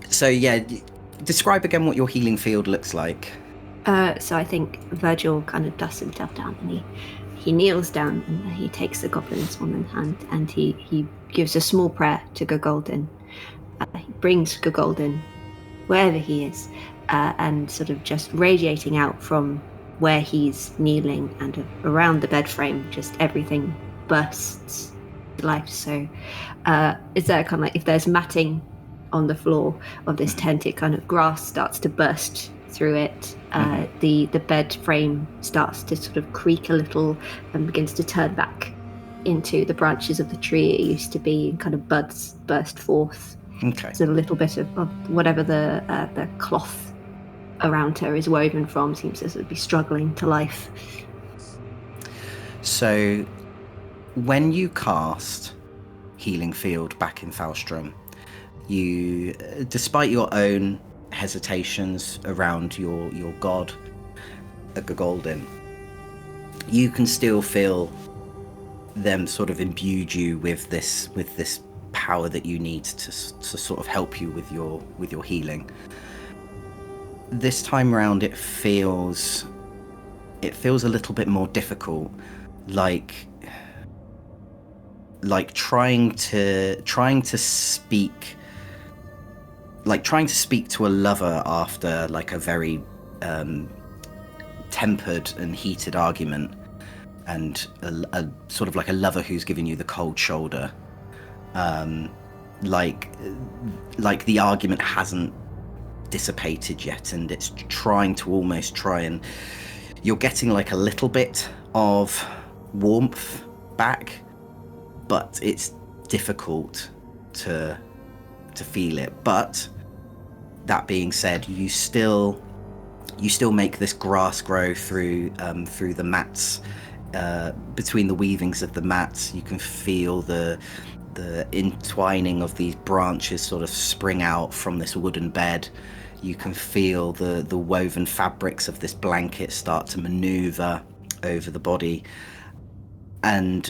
So yeah, describe again what your healing field looks like. So I think Virgil kind of dusts himself down and he kneels down and he takes the goblin's one in hand and he gives a small prayer to Gogolden. He brings Gogolden wherever he is and sort of just radiating out from where he's kneeling and around the bed frame, just everything bursts to life. So is there kind of like, if there's matting on the floor of this tent, it kind of grass starts to burst through it. The bed frame starts to sort of creak a little and begins to turn back into the branches of the tree it used to be, and kind of buds burst forth. Okay. So a little bit of whatever the cloth around her is woven from seems to sort of be struggling to life. So when you cast Healing Field back in Falstrom, you, despite your own hesitations around your god, Gogolden, you can still feel them sort of imbued you with this power that you need to sort of help you with your healing. This time around, it feels a little bit more difficult, like trying to speak to a lover after like a very tempered and heated argument, and a sort of like a lover who's giving you the cold shoulder. Like the argument hasn't dissipated yet, and it's trying to almost try, and you're getting like a little bit of warmth back, but it's difficult to feel it. But that being said, you still make this grass grow through the mats, between the weavings of the mats. You can feel the entwining of these branches sort of spring out from this wooden bed. You can feel the woven fabrics of this blanket start to maneuver over the body, and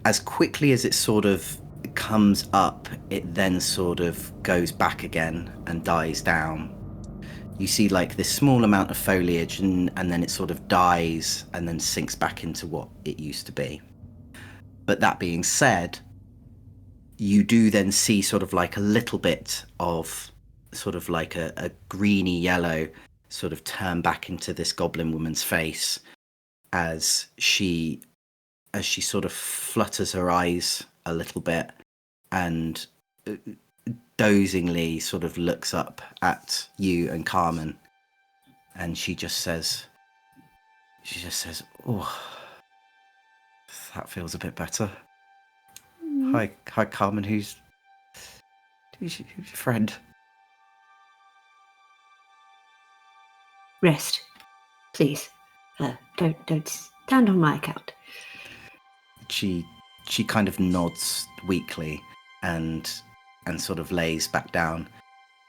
as quickly as it sort of comes up, it then sort of goes back again and dies down. You see like this small amount of foliage, and then it sort of dies and then sinks back into what it used to be. But that being said, you do then see sort of like a little bit of sort of like a greeny yellow sort of turn back into this goblin woman's face as she sort of flutters her eyes a little bit and dozingly sort of looks up at you and Carmen, and she just says, oh, that feels a bit better. Hi Carmen, who's your friend? Rest, please. Don't stand on my account. She kind of nods weakly and sort of lays back down.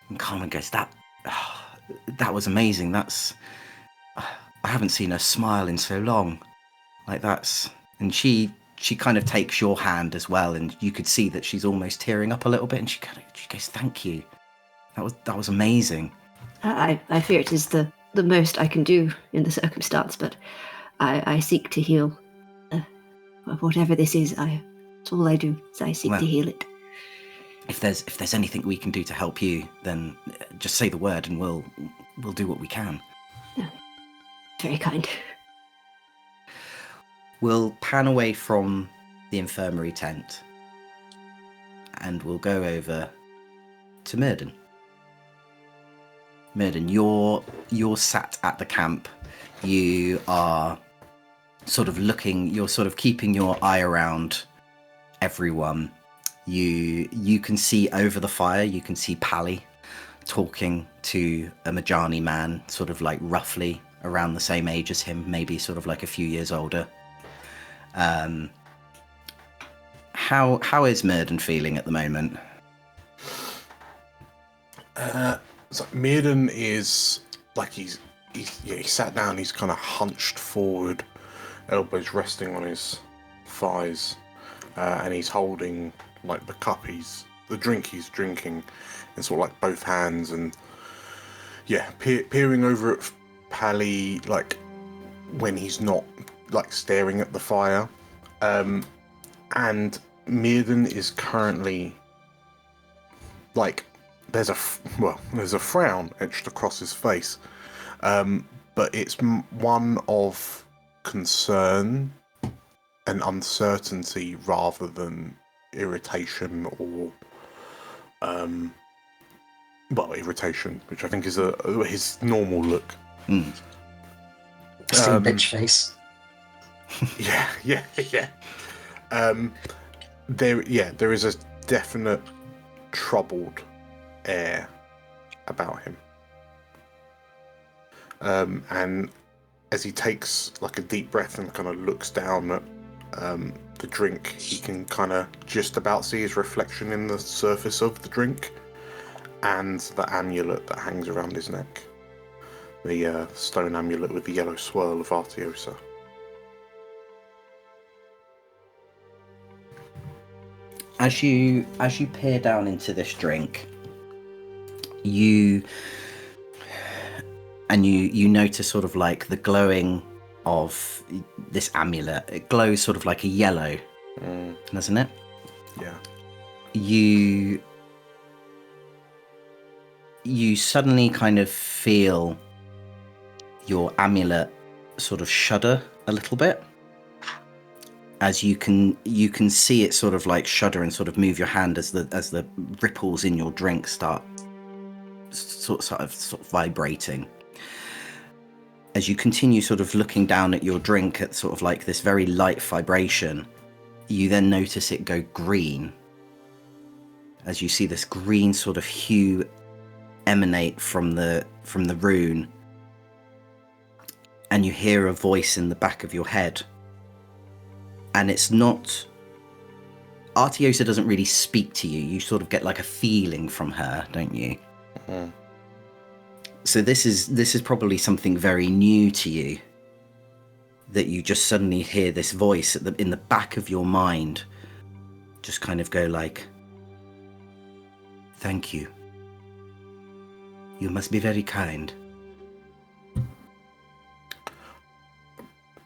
And Carmen goes, that was amazing. I haven't seen her smile in so long. Like and she kind of takes your hand as well, and you could see that she's almost tearing up a little bit, and she goes, thank you. That was amazing. I fear it is the most I can do in the circumstance, but I seek to heal. Whatever this is, it's all I do. Is I seek to heal it. If there's anything we can do to help you, then just say the word, and we'll do what we can. Very kind. We'll pan away from the infirmary tent, and we'll go over to Myrden. Myrden, you're sat at the camp. You are sort of you're sort of keeping your eye around everyone. You can see over the fire, you can see Pally talking to a Majani man, sort of like roughly around the same age as him, maybe sort of like a few years older. How is Myrden feeling at the moment? So Mirden is like he sat down. He's kind of hunched forward, elbows resting on his thighs, and he's holding like the drink he's drinking in sort of like both hands, and peering over at Pally like when he's not like staring at the fire. And Mirden is currently like there's a frown etched across his face, but it's one of concern and uncertainty rather than irritation or irritation, which I think is his normal look. Still bitch face. Yeah. There is a definite troubled air about him. And as he takes like a deep breath and kind of looks down at the drink, he can kind of just about see his reflection in the surface of the drink and the amulet that hangs around his neck. The stone amulet with the yellow swirl of Artiosa. As you peer down into this drink, you notice sort of like the glowing of this amulet. It glows sort of like a yellow, doesn't it? Yeah. You suddenly kind of feel your amulet sort of shudder a little bit, as you can see it sort of like shudder and sort of move your hand as the ripples in your drink start sort of vibrating. As you continue sort of looking down at your drink at sort of like this very light vibration, you then notice it go green, as you see this green sort of hue emanate from the rune, and you hear a voice in the back of your head. And it's not... Artiosa doesn't really speak to you. You sort of get like a feeling from her, don't you? Mm-hmm. So this is probably something very new to you, that you just suddenly hear this voice in the back of your mind just kind of go like, "Thank you. You must be very kind."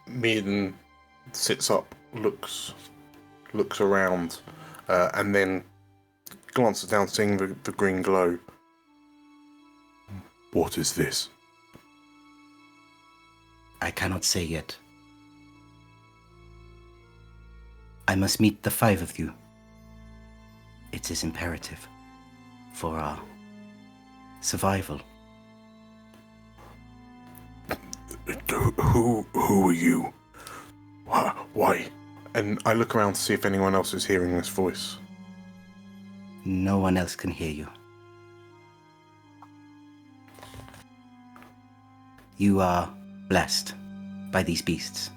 Mirden sits up, looks looks around, and then glances down, seeing the green glow. What is this? I cannot say yet. I must meet the 5 of you. It is imperative for our survival. Who are you? Why? And I look around to see if anyone else is hearing this voice. No one else can hear you. You are blessed by these beasts.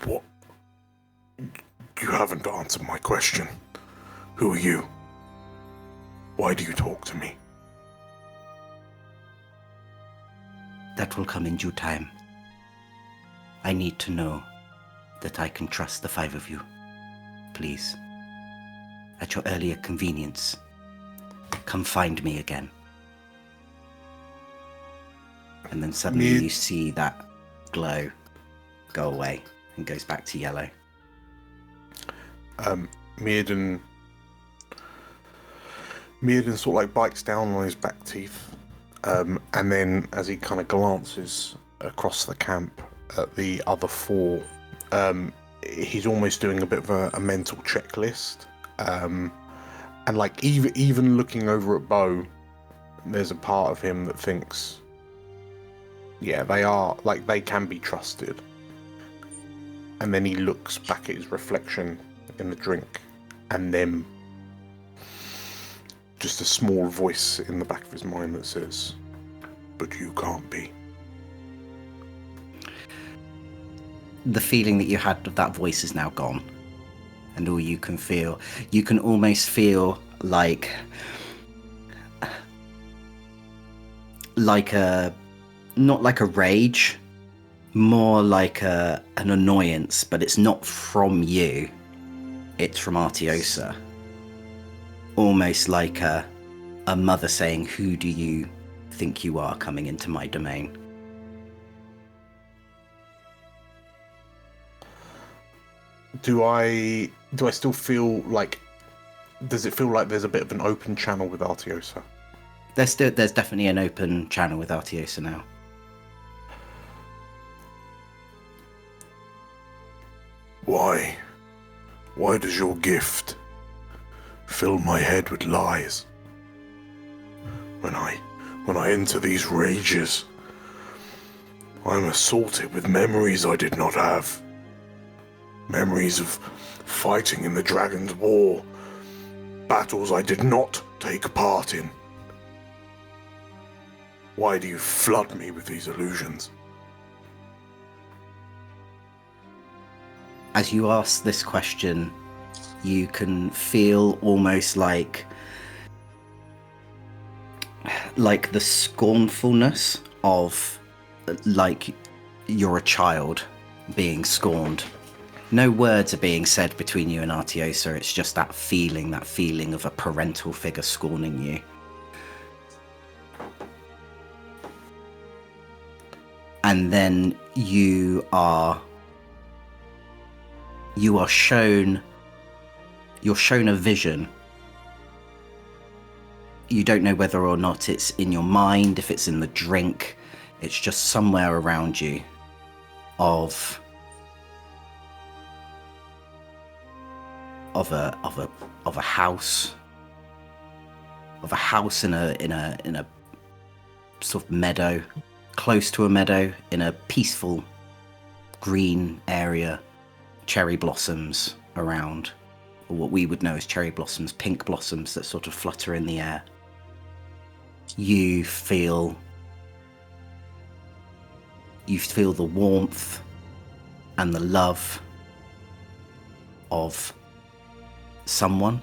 What? You haven't answered my question. Who are you? Why do you talk to me? That will come in due time. I need to know that I can trust the 5 of you. Please, at your earlier convenience, come find me again. And then suddenly you see that glow go away and goes back to yellow. Mirrodin sort of like bites down on his back teeth, and then as he kind of glances across the camp at the other 4, he's almost doing a bit of a mental checklist, and like even looking over at Bo, there's a part of him that thinks, yeah, they are, like, they can be trusted. And then he looks back at his reflection in the drink, and then just a small voice in the back of his mind that says, but you can't be. The feeling that you had of that voice is now gone. And all you can feel, you can almost feel like a, not like a rage, more like an annoyance, but it's not from you, it's from Artiosa. Almost like a mother saying, who do you think you are coming into my domain? Do I still feel like, does it feel like there's a bit of an open channel with Artiosa? There's definitely an open channel with Artiosa now. Why? Why does your gift fill my head with lies? When I enter these rages, I'm assaulted with memories I did not have. Memories of fighting in the Dragon's War, battles I did not take part in. Why do you flood me with these illusions? As you ask this question, you can feel almost like the scornfulness of, like, you're a child being scorned. No words are being said between you and Artiosa, it's just that feeling of a parental figure scorning you. And then you're shown a vision. You don't know whether or not it's in your mind, if it's in the drink. It's just somewhere around you of a house, in a sort of meadow, close to a meadow, in a peaceful green area, cherry blossoms around, or what we would know as cherry blossoms, pink blossoms that sort of flutter in the air. You feel the warmth and the love of someone,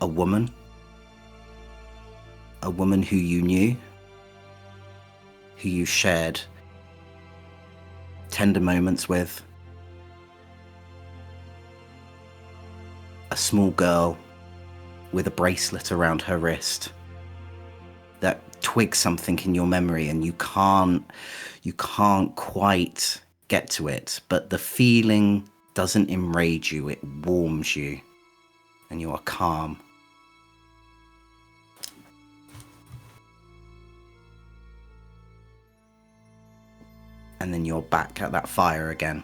a woman who you knew, who you shared tender moments with. A small girl with a bracelet around her wrist that twig something in your memory, and you can't quite get to it, but the feeling doesn't enrage you, it warms you, and you are calm. And then you're back at that fire again.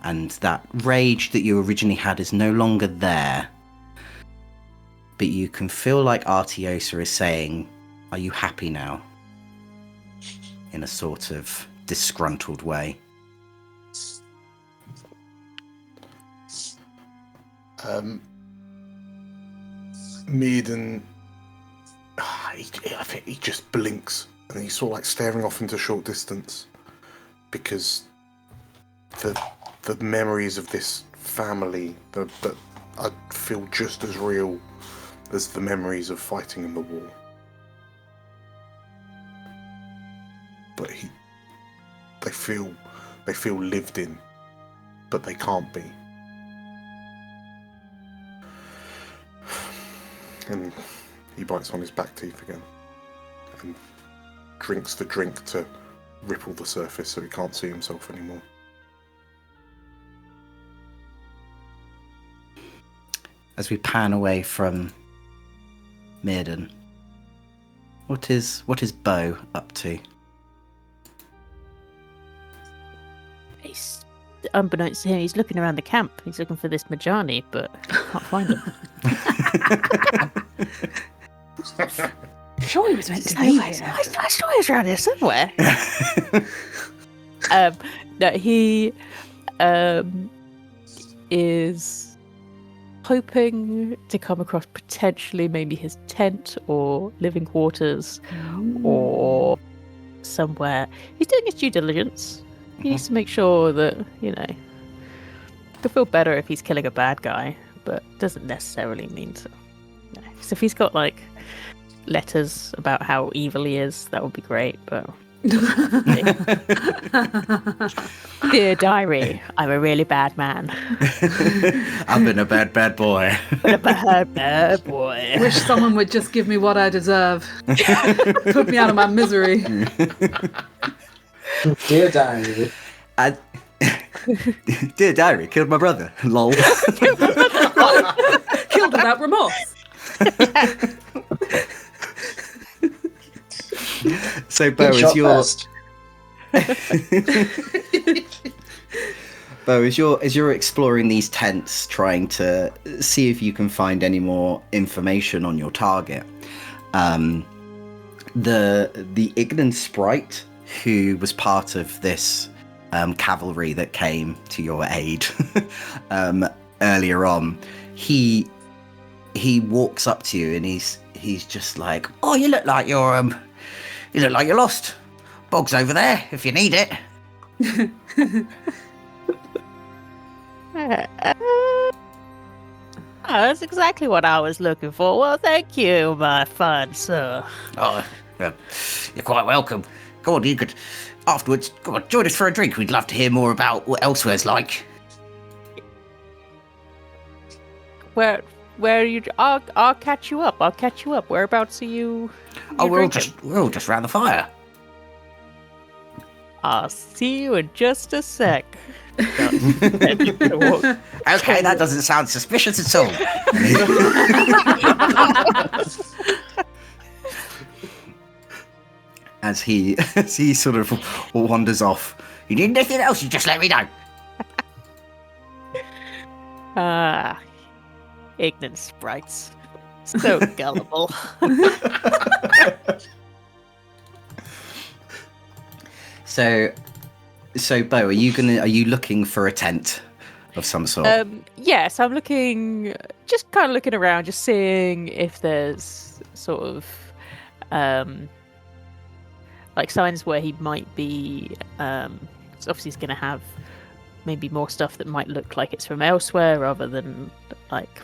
And that rage that you originally had is no longer there. But you can feel like Artiosa is saying, "Are you happy now?" In a sort of disgruntled way. Meaden, I think he just blinks and he's sort of like staring off into short distance because the memories of this family that I feel just as real as the memories of fighting in the war. But they feel lived in, but they can't be. And he bites on his back teeth again and drinks the drink to ripple the surface so he can't see himself anymore. As we pan away from Meaden, what is Bo up to? He's, unbeknownst to him, he's looking around the camp. He's looking for this Majani, but can't find him. Sure, he was meant to be here. I saw he was around here somewhere. No, he is hoping to come across potentially maybe his tent or living quarters or somewhere. He's doing his due diligence. He needs to make sure that, he'll feel better if he's killing a bad guy, but doesn't necessarily mean to. No. So if he's got letters about how evil he is, that would be great, but Dear diary, I'm a really bad man. I've been a bad boy. Bad boy. Wish someone would just give me what I deserve. Put me out of my misery. Dear diary. Dear diary, killed my brother. Lol. Killed without remorse. So Bo, Good shot Bo, as you're exploring these tents, trying to see if you can find any more information on your target, the Ignan sprite, who was part of this cavalry that came to your aid earlier on, he walks up to you and he's just like, "Oh, you look like you're lost. Bog's over there if you need it." That's exactly what I was looking for. Well, thank you, my fine sir. Oh, you're quite welcome. Go on, you could afterwards join us for a drink. We'd love to hear more about what Elsewhere's like. Where are you? I'll catch you up. Whereabouts are you? We're all just round the fire. I'll see you in just a sec. Okay, that doesn't sound suspicious at all. As he sort of wanders off. You need anything else, you just let me know. Ignorant sprites. So gullible. So Bo, are you looking for a tent of some sort? Yes, I'm looking around, just seeing if there's sort of signs where he might be. So obviously he's going to have maybe more stuff that might look like it's from elsewhere rather than like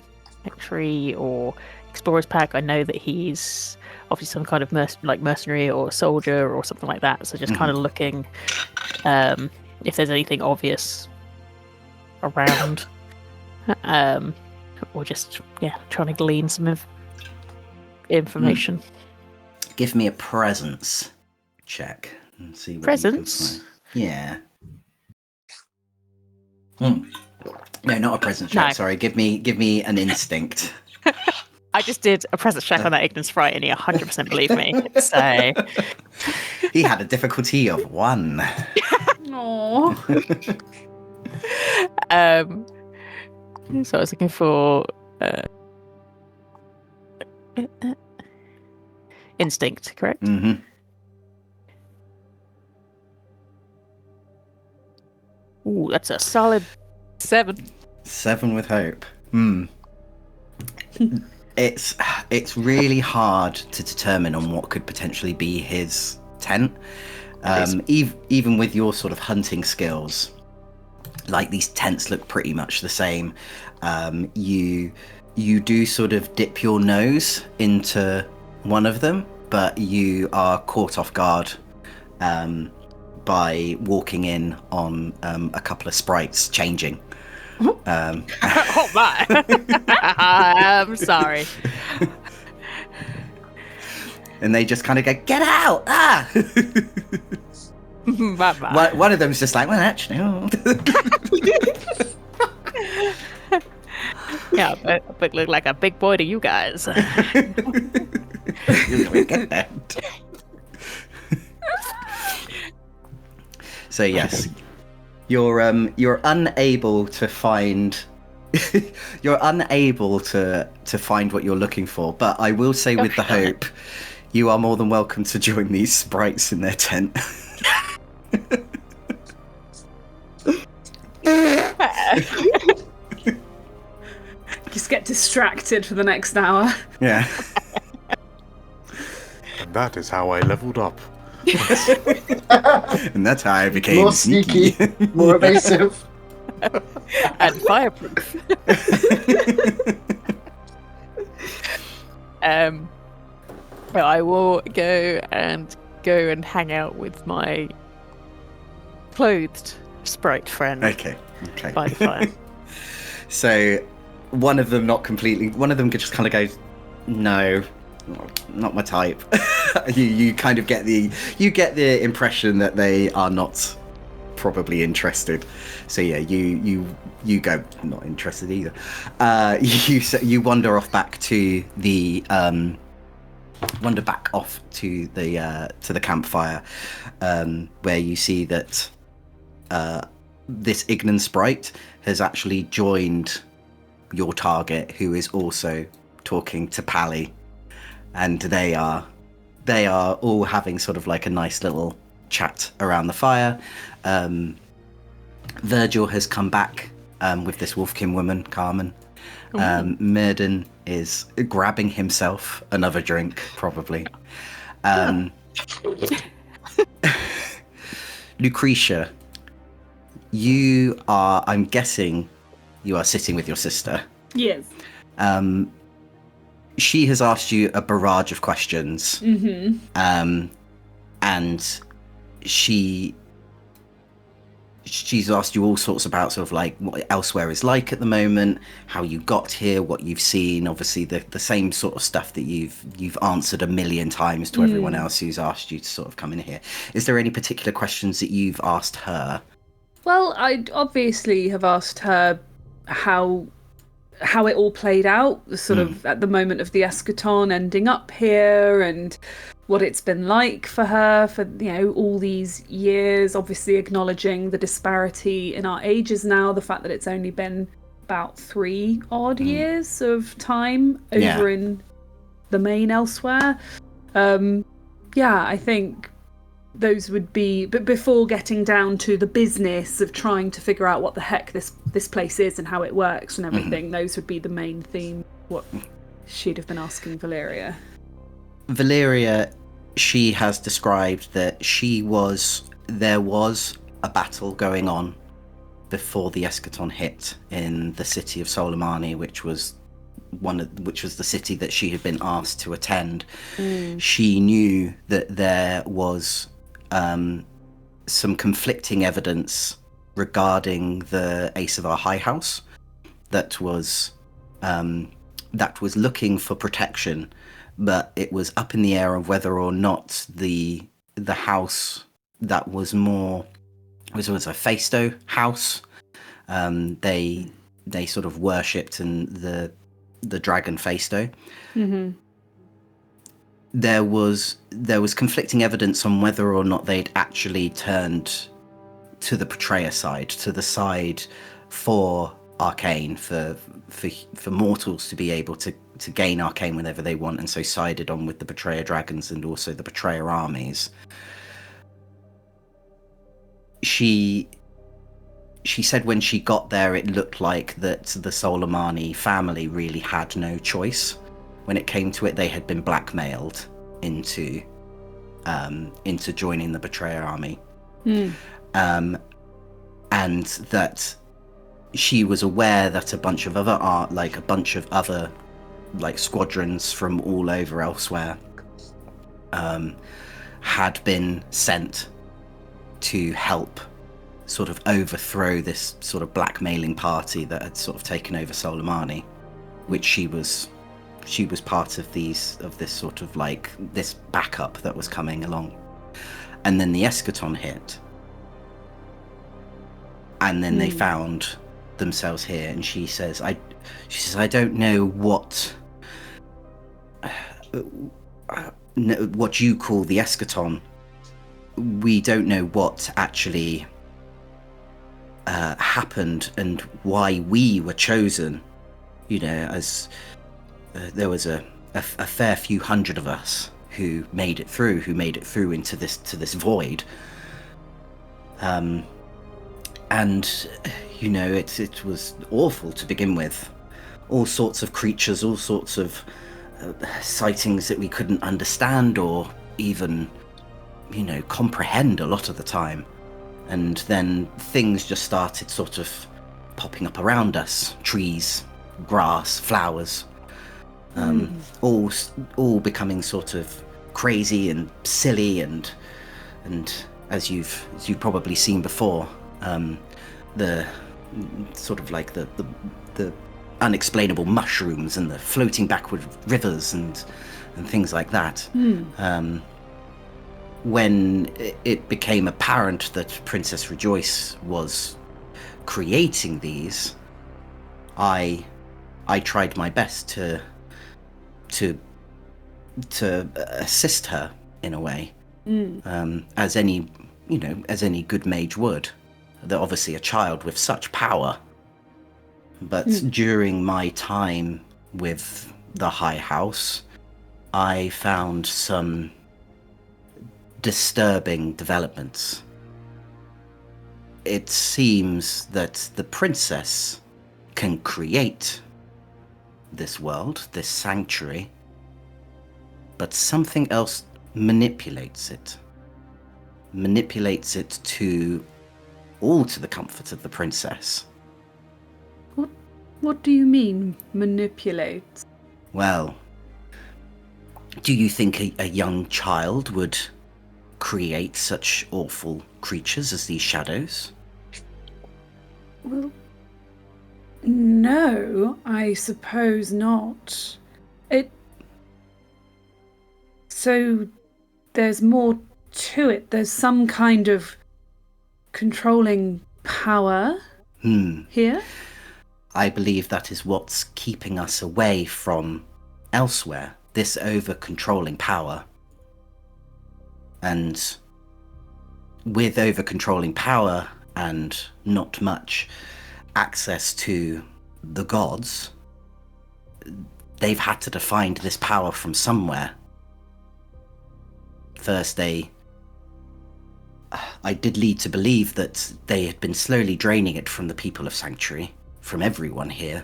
Tree or Explorer's Pack. I know that he's obviously some kind of mercenary or soldier or something like that. So just kind of looking if there's anything obvious around, or just trying to glean some information. Give me a presence check and see what Presence? you can find. Yeah. No, not a presence check. No. Sorry. Give me an instinct. I just did a presence check on that ignorance sprite, and he 100% believed me. So He had a difficulty of 1. Aww. So I was looking for instinct, correct? Mm-hmm. Ooh, that's a solid 7. 7 with hope. It's really hard to determine on what could potentially be his tent. Even with your sort of hunting skills, like these tents look pretty much the same. You do sort of dip your nose into one of them, but you are caught off guard by walking in on a couple of sprites changing. Oh my! I'm sorry. And they just kind of go, "Get out!" Ah! Bye-bye. One of them's just like, "Well, actually, oh." Yeah, but look like a big boy to you guys. You'll get that. So yes, you're unable to find you're unable to find what you're looking for. But I will say, with the hope, you are more than welcome to join these sprites in their tent. Just get distracted for the next hour. Yeah. And that is how I leveled up. And that's how I became More sneaky, more evasive. And fireproof. Well, I will go and hang out with my clothed sprite friend Okay. by the fire. So one of them just kind of goes, "No, not my type." you kind of get the impression that they are not probably interested. So yeah, you go, "Not interested either." You wander back to the campfire, where you see that this Ignan sprite has actually joined your target, who is also talking to Pally, and they are all having sort of like a nice little chat around the fire. Virgil has come back with this Wolfkin woman, Carmen. Myrden is grabbing himself another drink, probably. Lucretia, you are, I'm guessing, you are sitting with your sister. Yes. She has asked you a barrage of questions. Mm-hmm. And she's asked you all sorts about sort of like what elsewhere is like at the moment, how you got here, what you've seen, obviously the same sort of stuff that you've answered a million times to everyone else who's asked you to sort of come in here. Is there any particular questions that you've asked her? Well, I obviously have asked her how it all played out, sort of at the moment of the eschaton ending up here, and what it's been like for her for, all these years, obviously acknowledging the disparity in our ages now, the fact that it's only been about 3 odd years of time over in the main elsewhere. I think those would be, but before getting down to the business of trying to figure out what the heck this place is and how it works and everything, those would be the main theme, what she'd have been asking Valeria. Valeria, she has described that there was a battle going on before the eschaton hit in the city of Soleimani, which was the city that she had been asked to attend. She knew that there was some conflicting evidence regarding the Asavar High House that was looking for protection but it was up in the air of whether or not the house that was more was a Phaesto house. They sort of worshipped and the dragon Phaesto. Mm-hmm. There was conflicting evidence on whether or not they'd actually turned to the Betrayer side, to the side for Arcane, for mortals to be able to gain Arcane whenever they want, and so sided on with the Betrayer dragons and also the Betrayer armies. She said when she got there, it looked like that the Soleimani family really had no choice. When it came to it, they had been blackmailed into joining the Betrayer army. And that she was aware that a bunch of other squadrons from all over elsewhere had been sent to help sort of overthrow this sort of blackmailing party that had sort of taken over Soleimani, which she was part of this sort of like this backup that was coming along. And then the eschaton hit, and then they found themselves here, and she says I don't know what you call the eschaton. We don't know what actually happened and why we were chosen. You know, as there was a fair few hundred of us who made it through into this void. And you know, it was awful to begin with. All sorts of creatures, all sorts of sightings that we couldn't understand or even, you know, comprehend a lot of the time. And then things just started sort of popping up around us. Trees, grass, flowers, all becoming sort of crazy and silly and as you've probably seen before, the sort of like the unexplainable mushrooms and the floating backward rivers and things like that. When it became apparent that Princess Rejoice was creating these, I tried my best to assist her in a way, as any good mage would. They're obviously a child with such power, but during my time with the High House, I found some disturbing developments. It seems that the princess can create this world, this sanctuary, but something else manipulates it to the comfort of the princess. What do you mean, manipulate? Well, do you think a young child would create such awful creatures as these shadows? Well, no, I suppose not. So there's more to it. There's some kind of controlling power here? I believe that is what's keeping us away from elsewhere, this over-controlling power. And with over-controlling power and not much access to the gods, they've had to find this power from somewhere. First, I did lead to believe that they had been slowly draining it from the people of Sanctuary, from everyone here.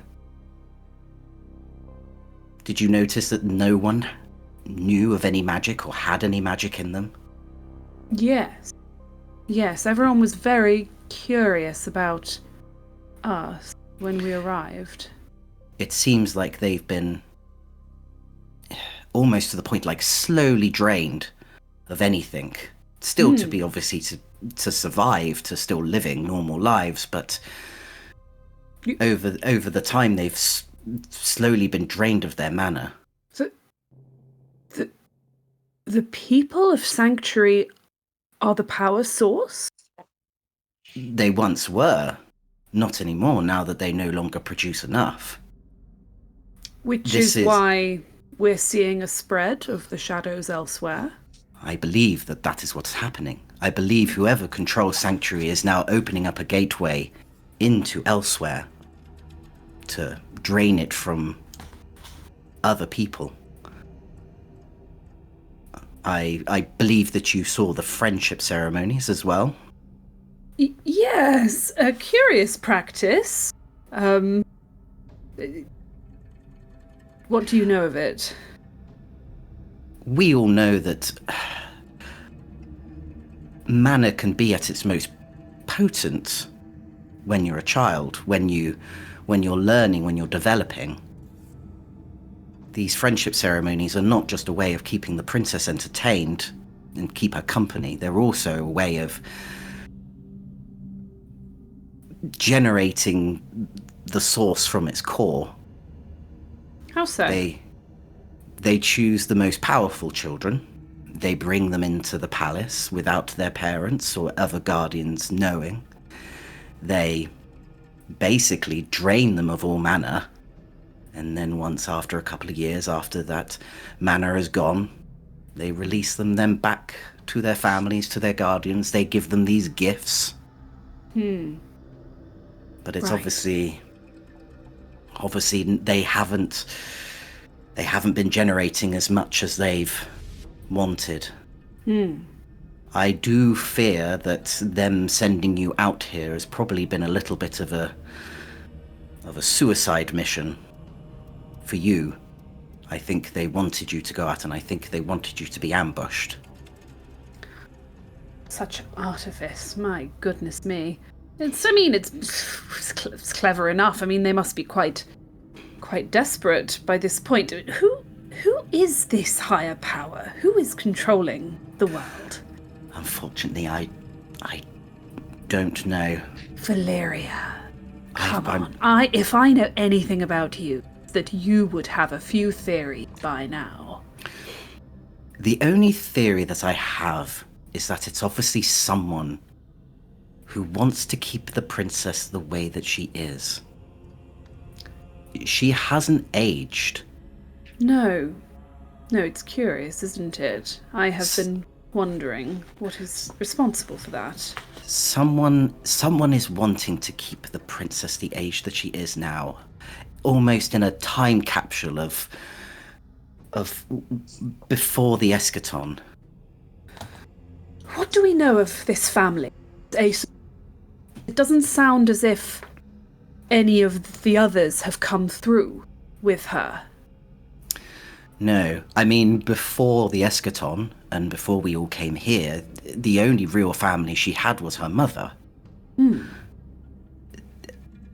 Did you notice that no one knew of any magic or had any magic in them? Yes, everyone was very curious about us when we arrived. It seems like they've been almost to the point, like slowly drained of anything. Still to be obviously to survive, to still living normal lives, but over the time they've slowly been drained of their mana. the people of Sanctuary are the power source? They once were. Not anymore, now that they no longer produce enough. Which This is is- why we're seeing a spread of the shadows elsewhere. I believe that is what's happening. I believe whoever controls Sanctuary is now opening up a gateway into elsewhere to drain it from other people. I believe that you saw the friendship ceremonies as well. Yes, a curious practice. What do you know of it? We all know that mana can be at its most potent when you're a child, when you're learning, when you're developing. These friendship ceremonies are not just a way of keeping the princess entertained and keep her company. They're also a way of generating the source from its core. How so? They choose the most powerful children. They bring them into the palace without their parents or other guardians knowing. They basically drain them of all mana. And then once after a couple of years after that mana is gone, they release them then back to their families, to their guardians. They give them these gifts. But it's Right. obviously they haven't been generating as much as they've wanted. I do fear that them sending you out here has probably been a little bit of a suicide mission for you. I think they wanted you to go out, and I think they wanted you to be ambushed. Such artifice, my goodness me. It's clever enough. I mean, they must be quite desperate by this point. Who is this higher power? Who is controlling the world? Unfortunately, I don't know. Valeria. Come I'm- on. If I know anything about you, it's that you would have a few theories by now. The only theory that I have is that it's obviously someone who wants to keep the princess the way that she is. She hasn't aged. No, it's curious, isn't it? I have been wondering what is responsible for that. Someone is wanting to keep the princess the age that she is now, almost in a time capsule of before the eschaton. What do we know of this family? It doesn't sound as if any of the others have come through with her. No, I mean, before the eschaton and before we all came here, the only real family she had was her mother.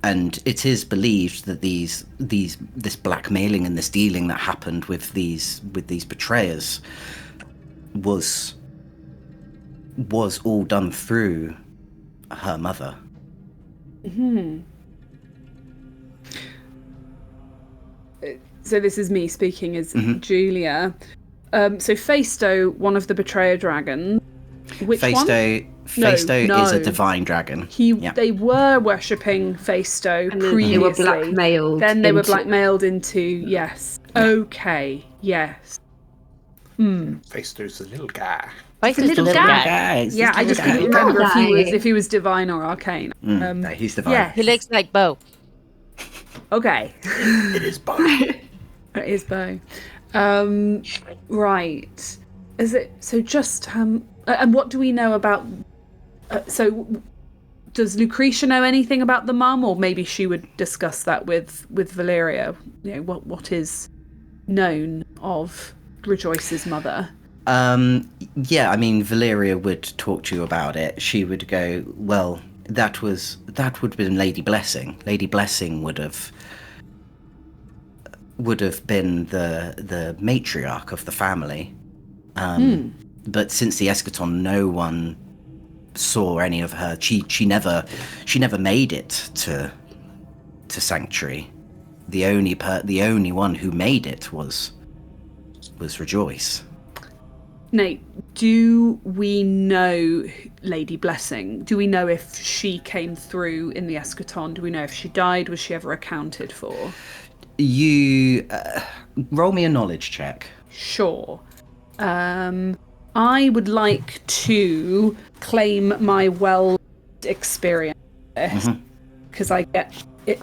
And it is believed that this blackmailing and this dealing that happened with these betrayers was all done through her mother. So this is me speaking as Julia. So Phaesto, one of the betrayer dragons. Which one? Phaesto is a divine dragon. They were worshipping Phaesto And then previously. they were blackmailed. Then they were into- blackmailed into yes. Okay, yes. Phaesto's a little guy. Why is The this little little guy. guy? Yeah, I just couldn't guy. remember Guy. if he was divine or arcane. No, he's divine. Yes. He looks like Bo. Okay. It is Bo. It is Bo. Right. Is it so? Just and what do we know about? So, does Lucretia know anything about the mum, or maybe she would discuss that with Valeria? You know, what is known of Rejoice's mother? Yeah, I mean, Valeria would talk to you about it. She would go, well, that would have been Lady Blessing. Lady Blessing would have been the matriarch of the family. But since the eschaton, no one saw any of her. She never made it to Sanctuary. The only one who made it was Rejoice. Nate, do we know Lady Blessing? Do we know if she came through in the eschaton? Do we know if she died? Was she ever accounted for? You roll me a knowledge check. Sure. I would like to claim my experience because I get it.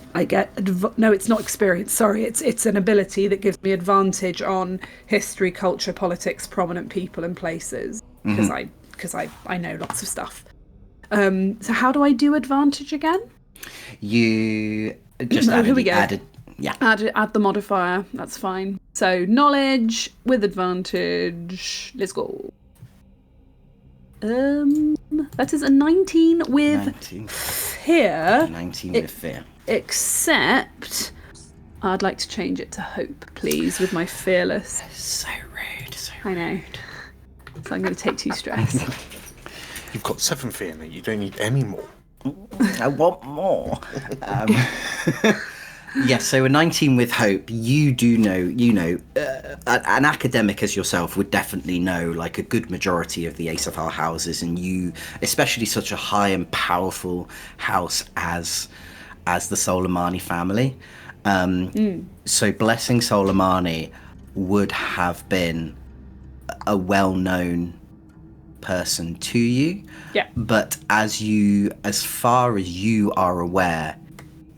No, it's not experience. Sorry, it's an ability that gives me advantage on history, culture, politics, prominent people and places because I know lots of stuff. So how do I do advantage again? You just here we go. added. Yeah. Add the modifier. That's fine. So knowledge with advantage. Let's go. That is a 19 with fear. 19 with fear. Except I'd like to change it to hope, please, with my fearless. So rude. I know. So I'm going to take 2 stress. You've got 7 fear, mate. You don't need any more. I want more. Yes, so a 19 with hope. You do know, an academic as yourself would definitely know like a good majority of the Aesopar houses, and you, especially such a high and powerful house as the Soleimani family. So Blessing Soleimani would have been a well-known person to you. Yeah. But as far as you are aware,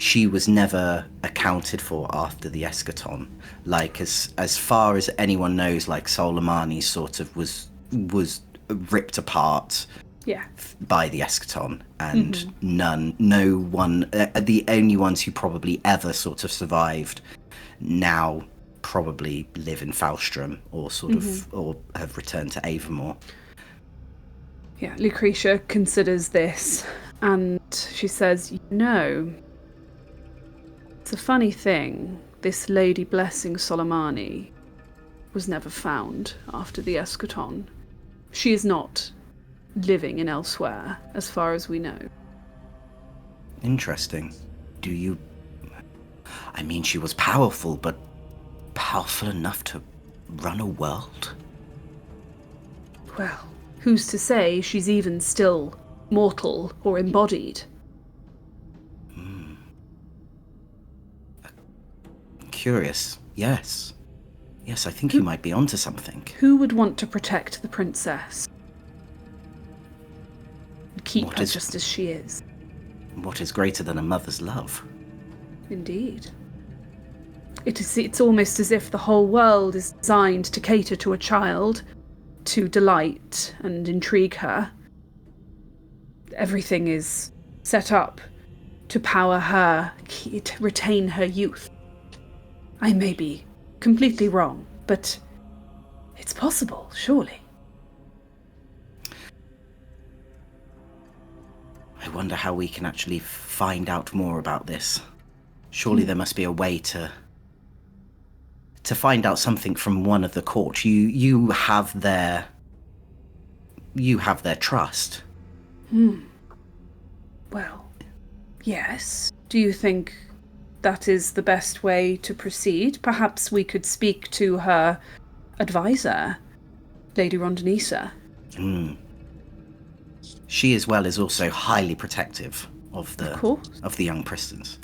she was never accounted for after the eschaton. Like as far as anyone knows, like Soleimani sort of was ripped apart by the eschaton, and no one, the only ones who probably ever sort of survived now probably live in Faustrum or sort of or have returned to Avamore. Yeah, Lucretia considers this and she says, it's a funny thing. This Lady Blessing Soleimani was never found after the eschaton. She is not living in elsewhere, as far as we know. Interesting. I mean, she was powerful, but powerful enough to run a world? Well, who's to say she's even still mortal or embodied? Curious. Yes, I think you might be onto something. Who would want to protect the princess? Keep her just as she is. What is greater than a mother's love? Indeed. It's almost as if the whole world is designed to cater to a child, to delight and intrigue her. Everything is set up to power her, to retain her youth. I may be completely wrong, but it's possible, surely. I wonder how we can actually find out more about this. Surely there must be a way to find out something from one of the court. You have their trust. Well, yes. Do you think that is the best way to proceed? Perhaps we could speak to her advisor, Lady Rondonisa. She as well is also highly protective of the young Pristons.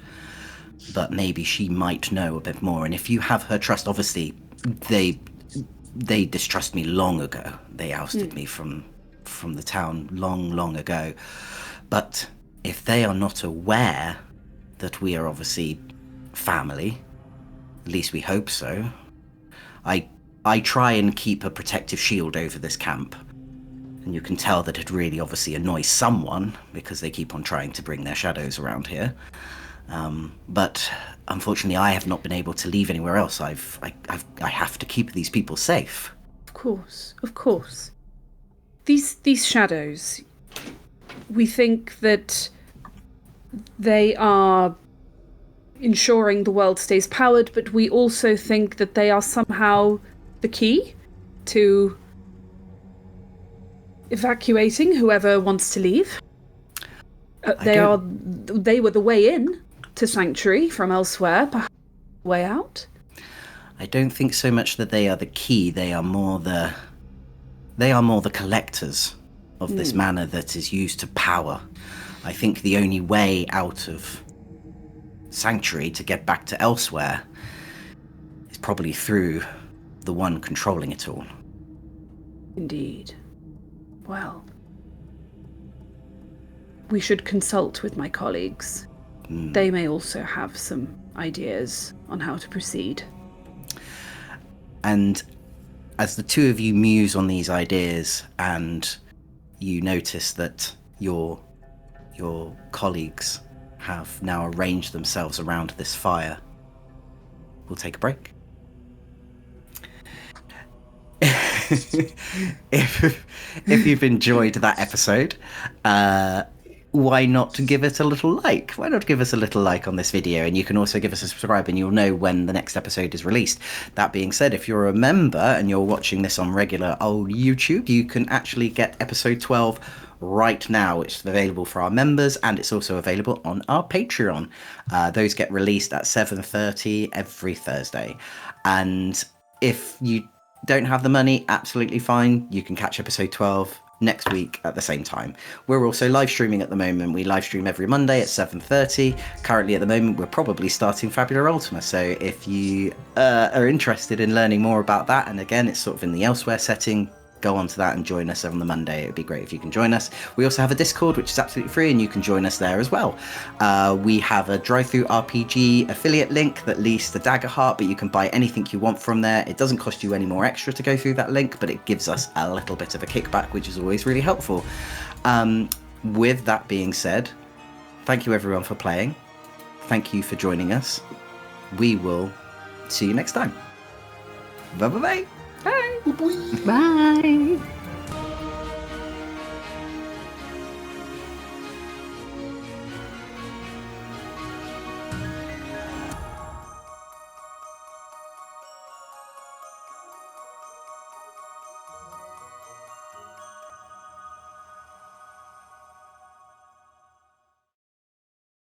But maybe she might know a bit more. And if you have her trust, obviously they distrust me long ago. They ousted me from the town long ago. But if they are not aware that we are obviously family, at least we hope so, I try and keep a protective shield over this camp. And you can tell that it really obviously annoys someone because they keep on trying to bring their shadows around here. But unfortunately, I have not been able to leave anywhere else. I have to keep these people safe. Of course. These shadows, we think that they are ensuring the world stays powered, but we also think that they are somehow the key to evacuating whoever wants to leave. They were the way in to Sanctuary from elsewhere, perhaps the way out. I don't think so much that they are the key. They are more They are more the collectors of this manor that is used to power. I think the only way out of Sanctuary to get back to elsewhere is probably through the one controlling it all. Indeed. Well, we should consult with my colleagues. They may also have some ideas on how to proceed. And as the two of you muse on these ideas and you notice that your colleagues have now arranged themselves around this fire, we'll take a break. if you've enjoyed that episode, why not give it a little like? Why not give us a little like on this video? And you can also give us a subscribe and you'll know when the next episode is released. That being said, if you're a member and you're watching this on regular old YouTube, you can actually get episode 12 right now. It's available for our members and it's also available on our Patreon. Those get released at 7:30 every Thursday. And if you don't have the money, absolutely fine. You can catch episode 12 next week at the same time. We're also live streaming at the moment. We live stream every Monday at 7:30. Currently at the moment we're probably starting Fabula Ultima, so if you are interested in learning more about that, and again it's sort of in the elsewhere setting, go on to that and join us on the Monday. It'd be great if you can join us. We also have a Discord which is absolutely free and you can join us there as well. We have a Drive-Thru RPG affiliate link that leads to Daggerheart, but you can buy anything you want from there. It doesn't cost you any more extra to go through that link, but it gives us a little bit of a kickback, which is always really helpful. With that being said, thank you everyone for playing. Thank you for joining us. We will see you next time. Bye bye bye. Bye. Bye.